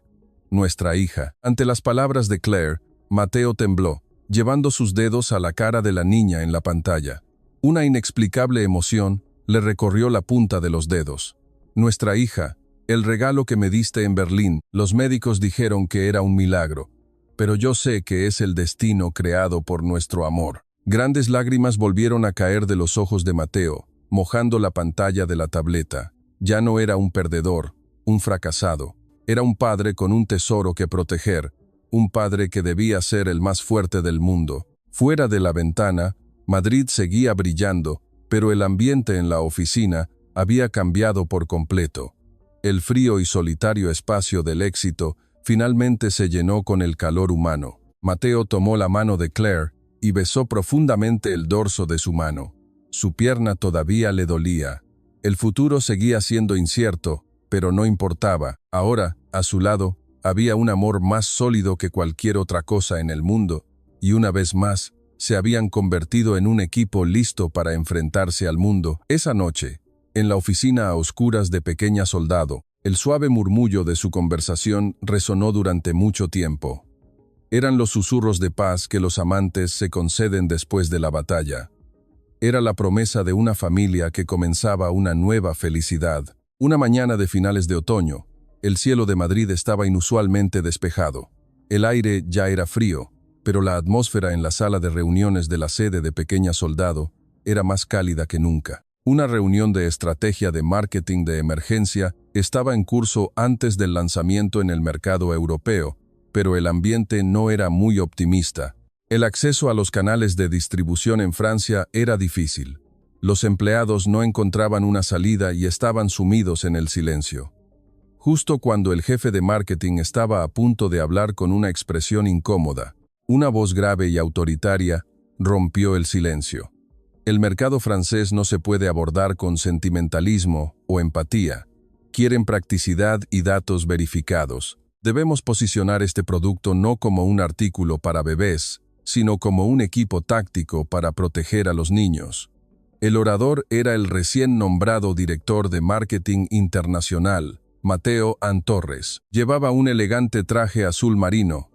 nuestra hija. Ante las palabras de Claire, Mateo tembló, llevando sus dedos a la cara de la niña en la pantalla. Una inexplicable emoción le recorrió la punta de los dedos. Nuestra hija, el regalo que me diste en Berlín, los médicos dijeron que era un milagro, pero yo sé que es el destino creado por nuestro amor. Grandes lágrimas volvieron a caer de los ojos de Mateo, mojando la pantalla de la tableta. Ya no era un perdedor, un fracasado. Era un padre con un tesoro que proteger, un padre que debía ser el más fuerte del mundo. Fuera de la ventana, Madrid seguía brillando, pero el ambiente en la oficina había cambiado por completo. El frío y solitario espacio del éxito finalmente se llenó con el calor humano. Mateo tomó la mano de Claire y besó profundamente el dorso de su mano. Su pierna todavía le dolía. El futuro seguía siendo incierto, pero no importaba. Ahora, a su lado, había un amor más sólido que cualquier otra cosa en el mundo, y una vez más, se habían convertido en un equipo listo para enfrentarse al mundo. Esa noche, en la oficina a oscuras de Pequeña Soldado, el suave murmullo de su conversación resonó durante mucho tiempo. Eran los susurros de paz que los amantes se conceden después de la batalla. Era la promesa de una familia que comenzaba una nueva felicidad. Una mañana de finales de otoño, el cielo de Madrid estaba inusualmente despejado. El aire ya era frío, pero la atmósfera en la sala de reuniones de la sede de Pequeña Soldado era más cálida que nunca. Una reunión de estrategia de marketing de emergencia estaba en curso antes del lanzamiento en el mercado europeo, pero el ambiente no era muy optimista. El acceso a los canales de distribución en Francia era difícil. Los empleados no encontraban una salida y estaban sumidos en el silencio. Justo cuando el jefe de marketing estaba a punto de hablar con una expresión incómoda, una voz grave y autoritaria rompió el silencio. El mercado francés no se puede abordar con sentimentalismo o empatía. Quieren practicidad y datos verificados. Debemos posicionar este producto no como un artículo para bebés, sino como un equipo táctico para proteger a los niños. El orador era el recién nombrado director de marketing internacional, Mateo Antorres. Llevaba un elegante traje azul marino,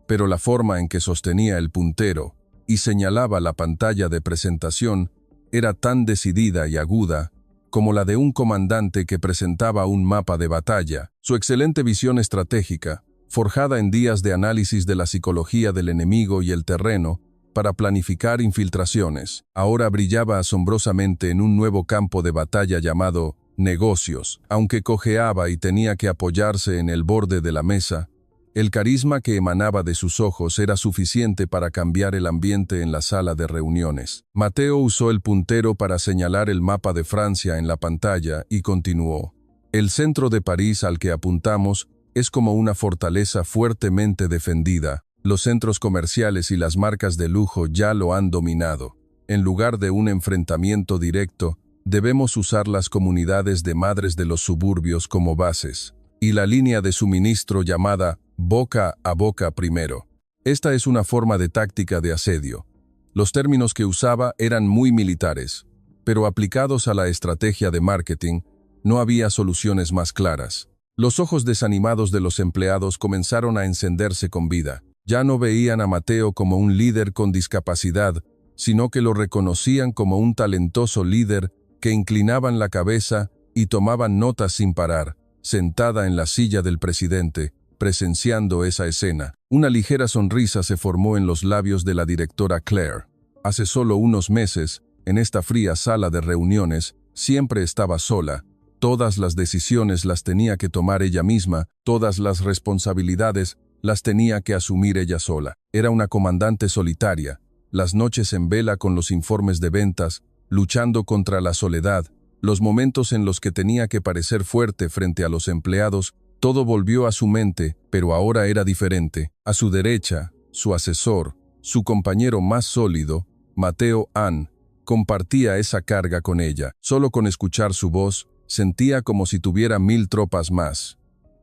pero la forma en que sostenía el puntero y señalaba la pantalla de presentación era tan decidida y aguda como la de un comandante que presentaba un mapa de batalla. Su excelente visión estratégica, forjada en días de análisis de la psicología del enemigo y el terreno, para planificar infiltraciones, ahora brillaba asombrosamente en un nuevo campo de batalla llamado negocios. Aunque cojeaba y tenía que apoyarse en el borde de la mesa, el carisma que emanaba de sus ojos era suficiente para cambiar el ambiente en la sala de reuniones. Mateo usó el puntero para señalar el mapa de Francia en la pantalla y continuó. El centro de París al que apuntamos es como una fortaleza fuertemente defendida. Los centros comerciales y las marcas de lujo ya lo han dominado. En lugar de un enfrentamiento directo, debemos usar las comunidades de madres de los suburbios como bases, y la línea de suministro llamada boca a boca primero. Esta es una forma de táctica de asedio. Los términos que usaba eran muy militares, pero aplicados a la estrategia de marketing, no había soluciones más claras. Los ojos desanimados de los empleados comenzaron a encenderse con vida. Ya no veían a Mateo como un líder con discapacidad, sino que lo reconocían como un talentoso líder que inclinaban la cabeza y tomaban notas sin parar, sentada en la silla del presidente, presenciando esa escena. Una ligera sonrisa se formó en los labios de la directora Claire. Hace solo unos meses, en esta fría sala de reuniones, siempre estaba sola. Todas las decisiones las tenía que tomar ella misma, todas las responsabilidades las tenía que asumir ella sola. Era una comandante solitaria, las noches en vela con los informes de ventas, luchando contra la soledad, los momentos en los que tenía que parecer fuerte frente a los empleados. Todo volvió a su mente, pero ahora era diferente. A su derecha, su asesor, su compañero más sólido, Mateo Ann, compartía esa carga con ella. Solo con escuchar su voz, sentía como si tuviera 1000 tropas más.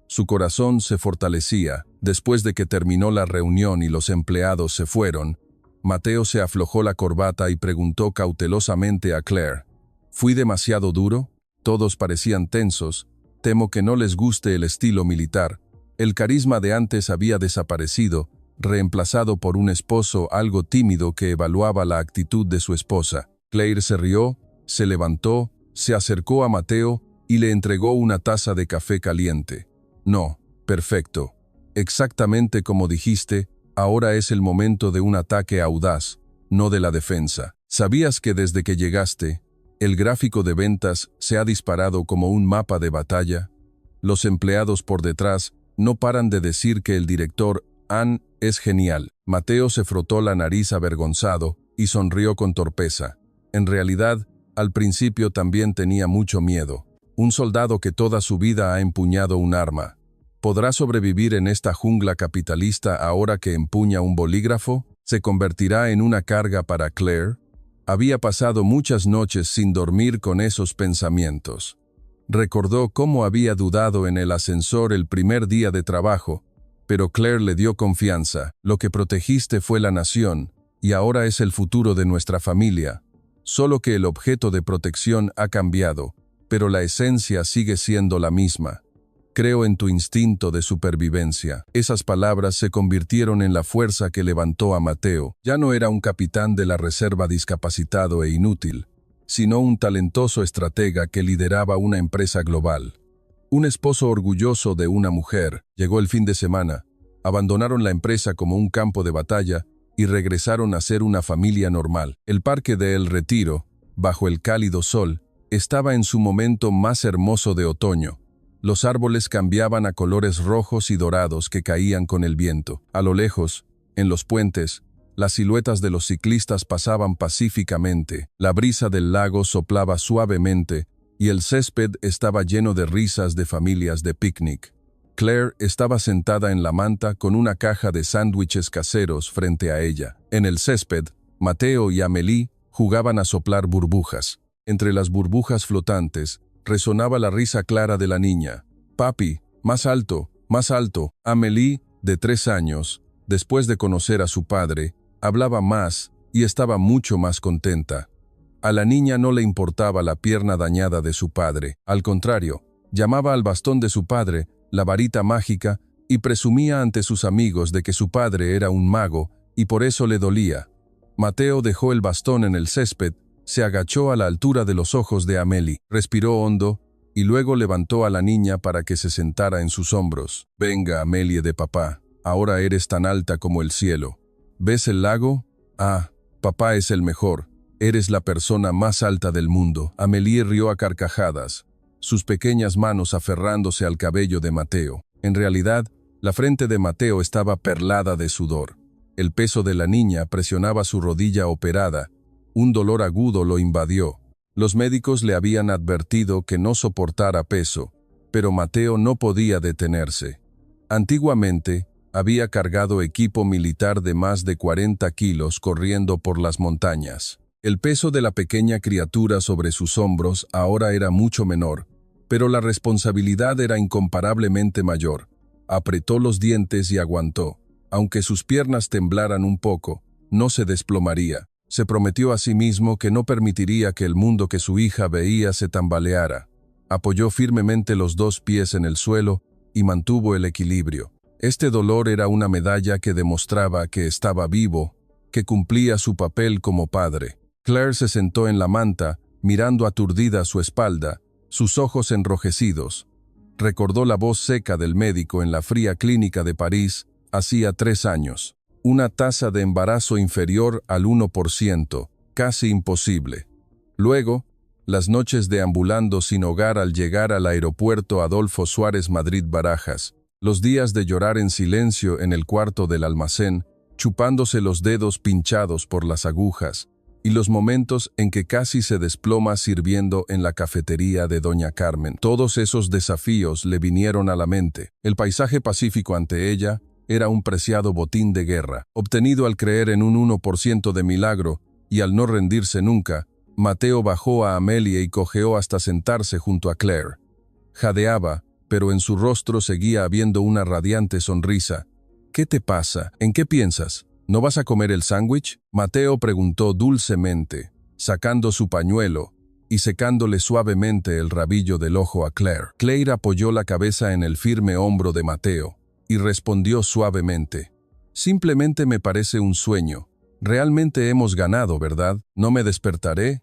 Su corazón se fortalecía. Después de que terminó la reunión y los empleados se fueron, Mateo se aflojó la corbata y preguntó cautelosamente a Claire: ¿Fui demasiado duro? Todos parecían tensos. Temo que no les guste el estilo militar. El carisma de antes había desaparecido, reemplazado por un esposo algo tímido que evaluaba la actitud de su esposa. Claire se rió, se levantó, se acercó a Mateo y le entregó una taza de café caliente. No, perfecto. Exactamente como dijiste, ahora es el momento de un ataque audaz, no de la defensa. ¿Sabías que desde que llegaste, el gráfico de ventas se ha disparado como un mapa de batalla? Los empleados por detrás no paran de decir que el director Ann es genial. Mateo se frotó la nariz avergonzado y sonrió con torpeza. En realidad, al principio también tenía mucho miedo. Un soldado que toda su vida ha empuñado un arma. ¿Podrá sobrevivir en esta jungla capitalista ahora que empuña un bolígrafo? ¿Se convertirá en una carga para Claire? Había pasado muchas noches sin dormir con esos pensamientos. Recordó cómo había dudado en el ascensor el primer día de trabajo, pero Claire le dio confianza. Lo que protegiste fue la nación, y ahora es el futuro de nuestra familia. Solo que el objeto de protección ha cambiado, pero la esencia sigue siendo la misma. Creo en tu instinto de supervivencia. Esas palabras se convirtieron en la fuerza que levantó a Mateo. Ya no era un capitán de la reserva discapacitado e inútil, sino un talentoso estratega que lideraba una empresa global. Un esposo orgulloso de una mujer. Llegó el fin de semana. Abandonaron la empresa como un campo de batalla y regresaron a ser una familia normal. El Parque de El Retiro, bajo el cálido sol, estaba en su momento más hermoso de otoño. Los árboles cambiaban a colores rojos y dorados que caían con el viento. A lo lejos, en los puentes, las siluetas de los ciclistas pasaban pacíficamente. La brisa del lago soplaba suavemente y el césped estaba lleno de risas de familias de picnic. Claire estaba sentada en la manta con una caja de sándwiches caseros frente a ella. En el césped, Mateo y Amélie jugaban a soplar burbujas. Entre las burbujas flotantes, resonaba la risa clara de la niña. «Papi, más alto, más alto». Amélie, de 3 años, después de conocer a su padre, hablaba más y estaba mucho más contenta. A la niña no le importaba la pierna dañada de su padre. Al contrario, llamaba al bastón de su padre la varita mágica y presumía ante sus amigos de que su padre era un mago y por eso le dolía. Mateo dejó el bastón en el césped, Se agachó a la altura de los ojos de Amélie, respiró hondo y luego levantó a la niña para que se sentara en sus hombros. «Venga, Amélie de papá, ahora eres tan alta como el cielo. ¿Ves el lago? Ah, papá es el mejor. Eres la persona más alta del mundo». Amélie rió a carcajadas, sus pequeñas manos aferrándose al cabello de Mateo. En realidad, la frente de Mateo estaba perlada de sudor. El peso de la niña presionaba su rodilla operada. Un dolor agudo lo invadió. Los médicos le habían advertido que no soportara peso, pero Mateo no podía detenerse. Antiguamente, había cargado equipo militar de más de 40 kilos corriendo por las montañas. El peso de la pequeña criatura sobre sus hombros ahora era mucho menor, pero la responsabilidad era incomparablemente mayor. Apretó los dientes y aguantó. Aunque sus piernas temblaran un poco, no se desplomaría. Se prometió a sí mismo que no permitiría que el mundo que su hija veía se tambaleara. Apoyó firmemente los 2 pies en el suelo y mantuvo el equilibrio. Este dolor era una medalla que demostraba que estaba vivo, que cumplía su papel como padre. Claire se sentó en la manta, mirando aturdida su espalda, sus ojos enrojecidos. Recordó la voz seca del médico en la fría clínica de París hacía 3 años. Una tasa de embarazo inferior al 1%, casi imposible. Luego, las noches deambulando sin hogar al llegar al aeropuerto Adolfo Suárez Madrid-Barajas, los días de llorar en silencio en el cuarto del almacén, chupándose los dedos pinchados por las agujas, y los momentos en que casi se desploma sirviendo en la cafetería de Doña Carmen. Todos esos desafíos le vinieron a la mente. El paisaje pacífico ante ella era un preciado botín de guerra, obtenido al creer en un 1% de milagro, y al no rendirse nunca. Mateo bajó a Amélie y cojeó hasta sentarse junto a Claire. Jadeaba, pero en su rostro seguía habiendo una radiante sonrisa. «¿Qué te pasa? ¿En qué piensas? ¿No vas a comer el sándwich?», Mateo preguntó dulcemente, sacando su pañuelo y secándole suavemente el rabillo del ojo a Claire. Claire apoyó la cabeza en el firme hombro de Mateo y respondió suavemente: «Simplemente me parece un sueño. Realmente hemos ganado, ¿verdad? ¿No me despertaré?».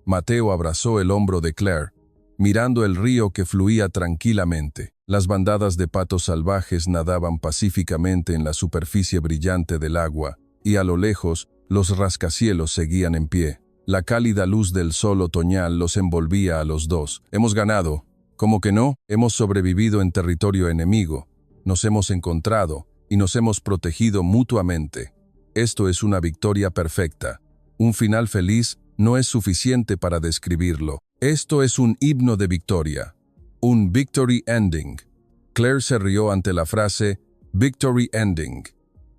Mateo abrazó el hombro de Claire, mirando el río que fluía tranquilamente. Las bandadas de patos salvajes nadaban pacíficamente en la superficie brillante del agua, y a lo lejos, los rascacielos seguían en pie. La cálida luz del sol otoñal los envolvía a los dos. «Hemos ganado». «¿Cómo que no? Hemos sobrevivido en territorio enemigo. Nos hemos encontrado y nos hemos protegido mutuamente. Esto es una victoria perfecta. Un final feliz no es suficiente para describirlo. Esto es un himno de victoria. Un victory ending». Claire se rió ante la frase victory ending.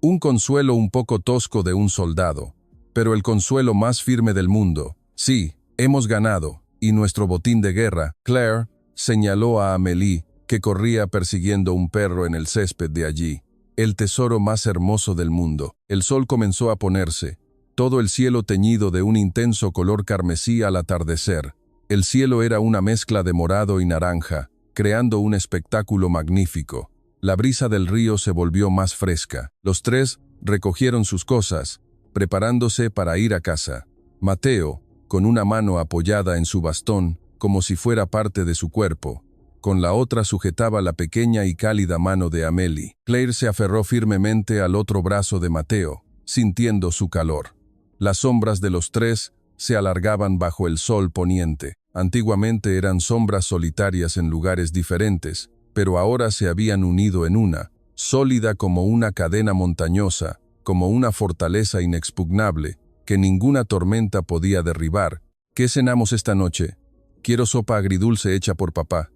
Un consuelo un poco tosco de un soldado, pero el consuelo más firme del mundo. «Sí, hemos ganado. Y nuestro botín de guerra». Claire señaló a Amélie, que corría persiguiendo un perro en el césped de allí. «El tesoro más hermoso del mundo». El sol comenzó a ponerse, todo el cielo teñido de un intenso color carmesí al atardecer. El cielo era una mezcla de morado y naranja, creando un espectáculo magnífico. La brisa del río se volvió más fresca. Los 3 recogieron sus cosas, preparándose para ir a casa. Mateo, con una mano apoyada en su bastón, como si fuera parte de su cuerpo. Con la otra sujetaba la pequeña y cálida mano de Amélie. Claire se aferró firmemente al otro brazo de Mateo, sintiendo su calor. Las sombras de los 3 se alargaban bajo el sol poniente. Antiguamente eran sombras solitarias en lugares diferentes, pero ahora se habían unido en una, sólida como una cadena montañosa, como una fortaleza inexpugnable, que ninguna tormenta podía derribar. «¿Qué cenamos esta noche?». «Quiero sopa agridulce hecha por papá»,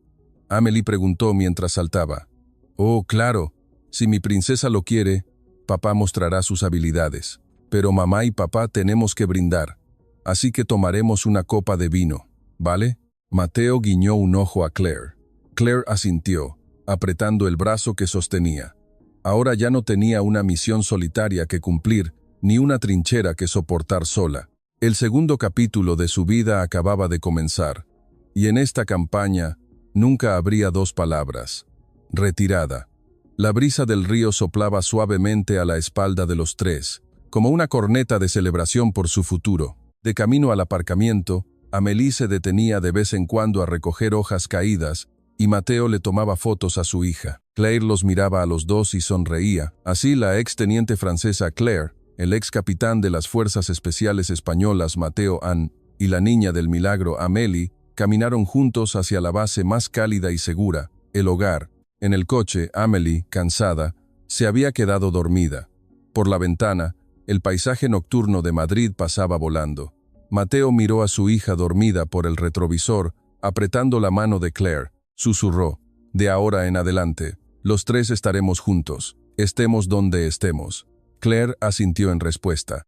Amélie preguntó mientras saltaba. «Oh, claro, si mi princesa lo quiere, papá mostrará sus habilidades. Pero mamá y papá tenemos que brindar, así que tomaremos una copa de vino, ¿vale?». Mateo guiñó un ojo a Claire. Claire asintió, apretando el brazo que sostenía. Ahora ya no tenía una misión solitaria que cumplir, ni una trinchera que soportar sola. El segundo capítulo de su vida acababa de comenzar, y en esta campaña nunca habría 2 palabras. Retirada. La brisa del río soplaba suavemente a la espalda de los 3, como una corneta de celebración por su futuro. De camino al aparcamiento, Amélie se detenía de vez en cuando a recoger hojas caídas y Mateo le tomaba fotos a su hija. Claire los miraba a los dos y sonreía. Así la ex teniente francesa Claire, el ex capitán de las Fuerzas Especiales Españolas Mateo Ann y la niña del milagro Amélie caminaron juntos hacia la base más cálida y segura, el hogar. En el coche, Amélie, cansada, se había quedado dormida. Por la ventana, el paisaje nocturno de Madrid pasaba volando. Mateo miró a su hija dormida por el retrovisor, apretando la mano de Claire. Susurró: «De ahora en adelante, los tres estaremos juntos, estemos donde estemos». Claire asintió en respuesta.